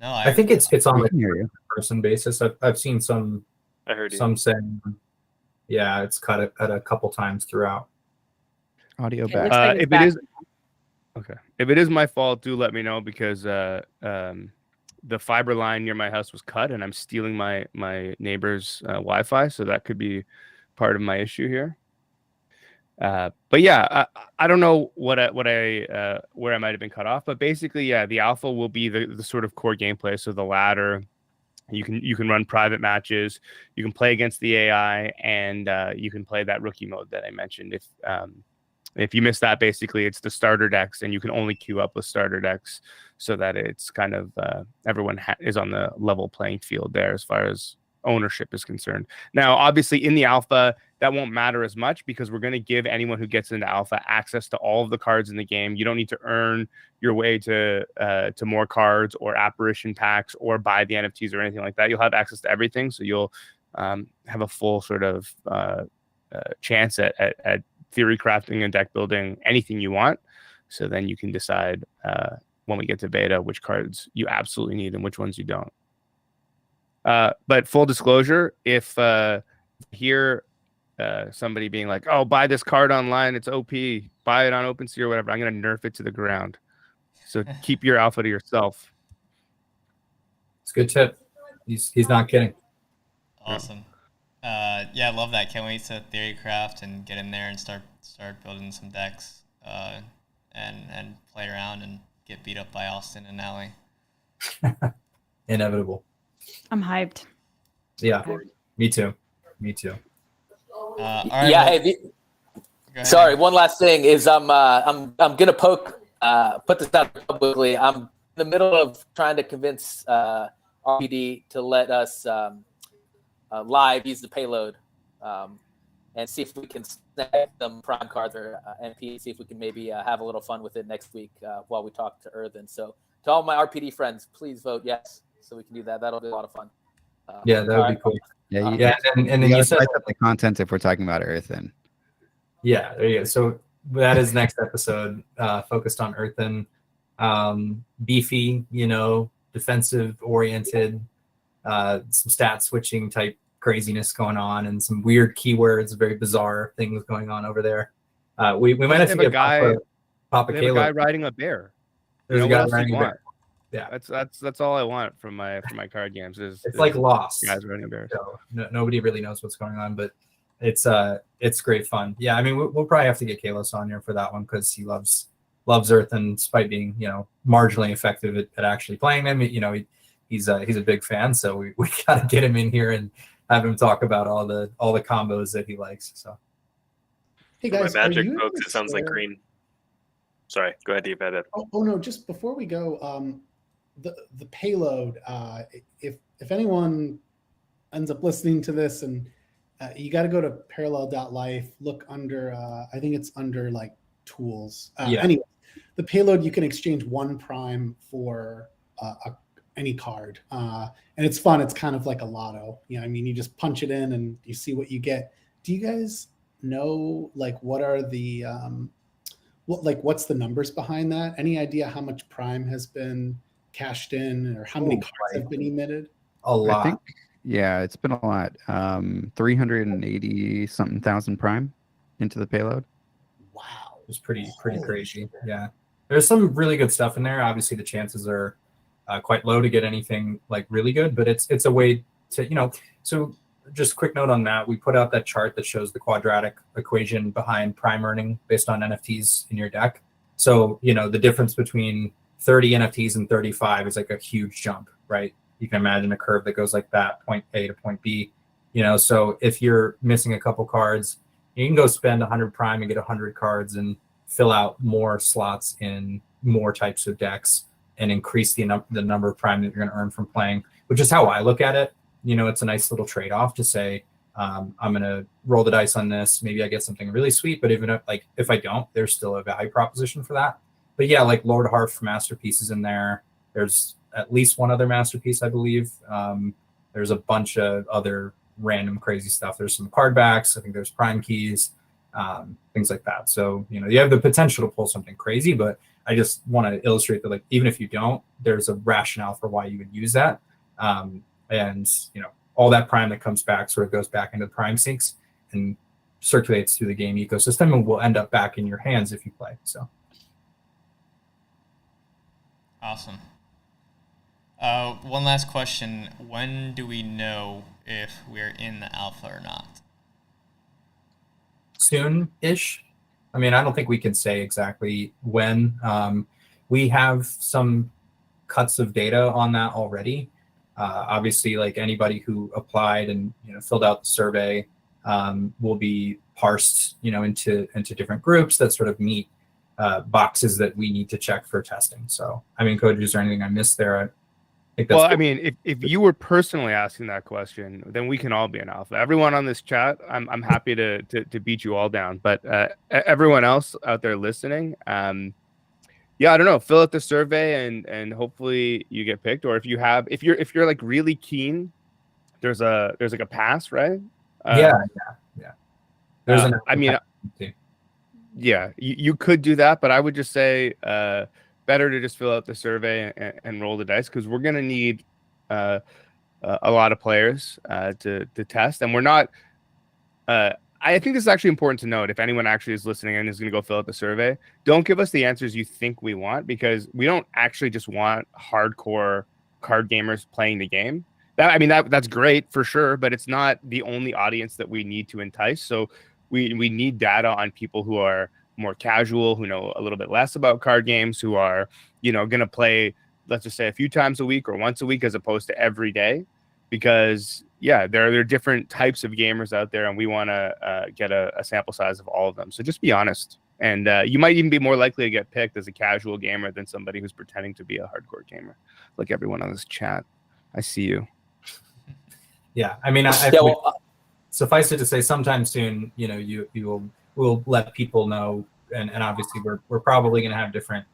No, I think it's on We like can hear you. person basis. I've seen some I heard you. saying, yeah, it's cut at a couple times throughout. Audio It back. looks like it's If back. it is okay, if it is my fault, do let me know, because the fiber line near my house was cut, and I'm stealing my neighbor's Wi-Fi, so that could be part of my issue here. But yeah, I don't know where I might have been cut off, but basically, yeah, the alpha will be the sort of core gameplay. So the ladder, you can run private matches, you can play against the AI, and you can play that rookie mode that I mentioned. If you miss that, basically it's the starter decks, and you can only queue up with starter decks, so that it's kind of everyone is on the level playing field there as far as ownership is concerned. Now, obviously, in the alpha, that won't matter as much, because we're going to give anyone who gets into alpha access to all of the cards in the game. You don't need to earn your way to more cards or apparition packs or buy the NFTs or anything like that. You'll have access to everything, so you'll have a full sort of chance at theory crafting and deck building anything you want. So then you can decide when we get to beta which cards you absolutely need and which ones you don't. But full disclosure, if hear somebody being like, "Oh, buy this card online, it's OP. Buy it on OpenSea or whatever," I'm gonna nerf it to the ground. So keep your alpha to yourself. It's a good tip. He's not kidding. Awesome. Yeah, I love that. Can't wait to Theorycraft and get in there and start building some decks, and play around and get beat up by Austin and Allie. Inevitable. I'm hyped. Yeah, me too. All right, Yeah. well, Hey, go ahead. sorry. One last thing is I'm gonna put this out publicly. I'm in the middle of trying to convince RPD to let us live use the payload, and see if we can snag some prime cards or NP. See if we can maybe have a little fun with it next week while we talk to Earthen. So to all my RPD friends, please vote yes, so we can do that. That'll be a lot of fun. Yeah, that would all be right. cool. Yeah, you, Yeah, and then you you gotta said, spice up the content if we're talking about Earthen. yeah, there you go. So that is next episode, focused on Earthen. Beefy, defensive oriented, some stat switching type craziness going on, and some weird keywords, very bizarre things going on over there. We might have to They have a get guy- Papa They have a guy Caleb. riding a bear. There's a what guy else do you riding a want? bear. Yeah, That's all I want from my card games is it's like Lost. guys riding a bear. So nobody really knows what's going on, but it's great fun. Yeah, I mean we'll probably have to get Kalos on here for that one because he loves Earthen, despite being marginally effective at actually playing them. He's a big fan, so we got to get him in here and have him talk about all the combos that he likes. So Hey For my guys, magic are you folks, able it sounds like to- green. Sorry, go ahead, Deep Edit. Oh no! Just before we go, the payload. If anyone ends up listening to this, and you got to go to parallel.life, look under. I think it's under like tools. Yeah. Anyway, the payload, you can exchange one prime for any card, and it's fun. It's kind of like a lotto. I mean, you just punch it in and you see what you get. Do you guys know like what are the what's the numbers behind that? Any idea how much prime has been cashed in, or how many Oh, cards have been emitted? a lot. I think, yeah, it's been a lot. 380 something thousand prime into the payload. Wow. It's pretty Holy crazy. Yeah, there's some really good stuff in there. Obviously, the chances are quite low to get anything like really good, but it's a way to So just a quick note on that: we put out that chart that shows the quadratic equation behind prime earning based on NFTs in your deck. So the difference between 30 NFTs and 35 is like a huge jump, right? You can imagine a curve that goes like that, point A to point B. So if you're missing a couple cards, you can go spend 100 prime and get 100 cards and fill out more slots in more types of decks and increase the number of prime that you're going to earn from playing, which is how I look at it. It's a nice little trade-off to say, I'm going to roll the dice on this. Maybe I get something really sweet, but even if I don't, there's still a value proposition for that. But yeah, like Lord Harf Masterpiece is in there. There's at least one other Masterpiece, I believe. There's a bunch of other random crazy stuff. There's some card backs. I think there's prime keys, things like that. So, you have the potential to pull something crazy, but I just want to illustrate that, like, even if you don't, there's a rationale for why you would use that. And all that prime that comes back sort of goes back into the prime sinks and circulates through the game ecosystem and will end up back in your hands if you play. So Awesome. One last question. When do we know if we're in the alpha or not? soon-ish. I mean, I don't think we can say exactly when. We have some cuts of data on that already. Obviously, like anybody who applied and filled out the survey will be parsed, into different groups that sort of meet boxes that we need to check for testing. So, I mean, Coach, is there anything I missed there? I think that's Well, I mean, if you were personally asking that question, then we can all be an alpha. Everyone on this chat, I'm happy to beat you all down. But everyone else out there listening, yeah, I don't know. Fill out the survey and hopefully you get picked. Or if you're like really keen, there's like a pass, right? yeah. There's an I mean, yeah, you could do that, but I would just say better to just fill out the survey and roll the dice, because we're gonna need a lot of players to test, and we're not I think this is actually important to note. If anyone actually is listening and is going to go fill out the survey, don't give us the answers you think we want, because we don't actually just want hardcore card gamers playing the game. That's great for sure, but it's not the only audience that we need to entice. So we need data on people who are more casual, who know a little bit less about card games, who are, going to play, let's just say, a few times a week or once a week as opposed to every day. Because there are different types of gamers out there, and we want to get a sample size of all of them. So just be honest, and you might even be more likely to get picked as a casual gamer than somebody who's pretending to be a hardcore gamer, like everyone on this chat. I see you. Yeah, suffice it to say, sometime soon, we'll let people know, and obviously we're probably going to have different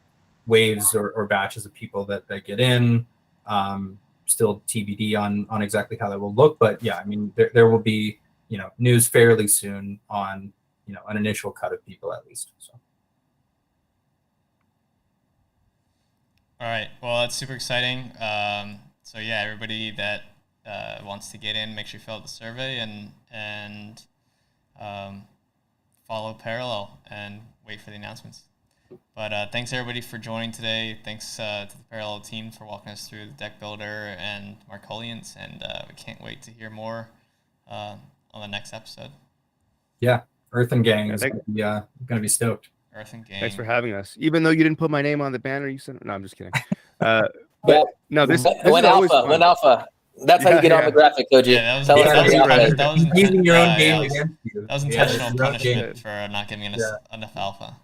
waves or batches of people that get in. Still TBD on exactly how that will look, but yeah, there will be news fairly soon on an initial cut of people at least. So. All right, well, that's super exciting. So yeah, everybody that wants to get in, make sure you fill out the survey and follow Parallel and wait for the announcements. But thanks everybody for joining today. Thanks to the Parallel team for walking us through the deck builder and Markolians, and we can't wait to hear more on the next episode. Yeah, Earth and Gang is going to be stoked. Earth and Gang. Thanks for having us. Even though you didn't put my name on the banner, you said no. I'm just kidding. This when alpha. That's how you get on the graphic, Koji. Yeah, that was using your own game against you. That was intentional punishment for not giving us enough alpha.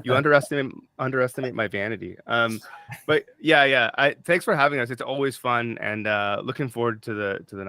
You underestimate my vanity. But yeah. Thanks for having us. It's always fun, and looking forward to the next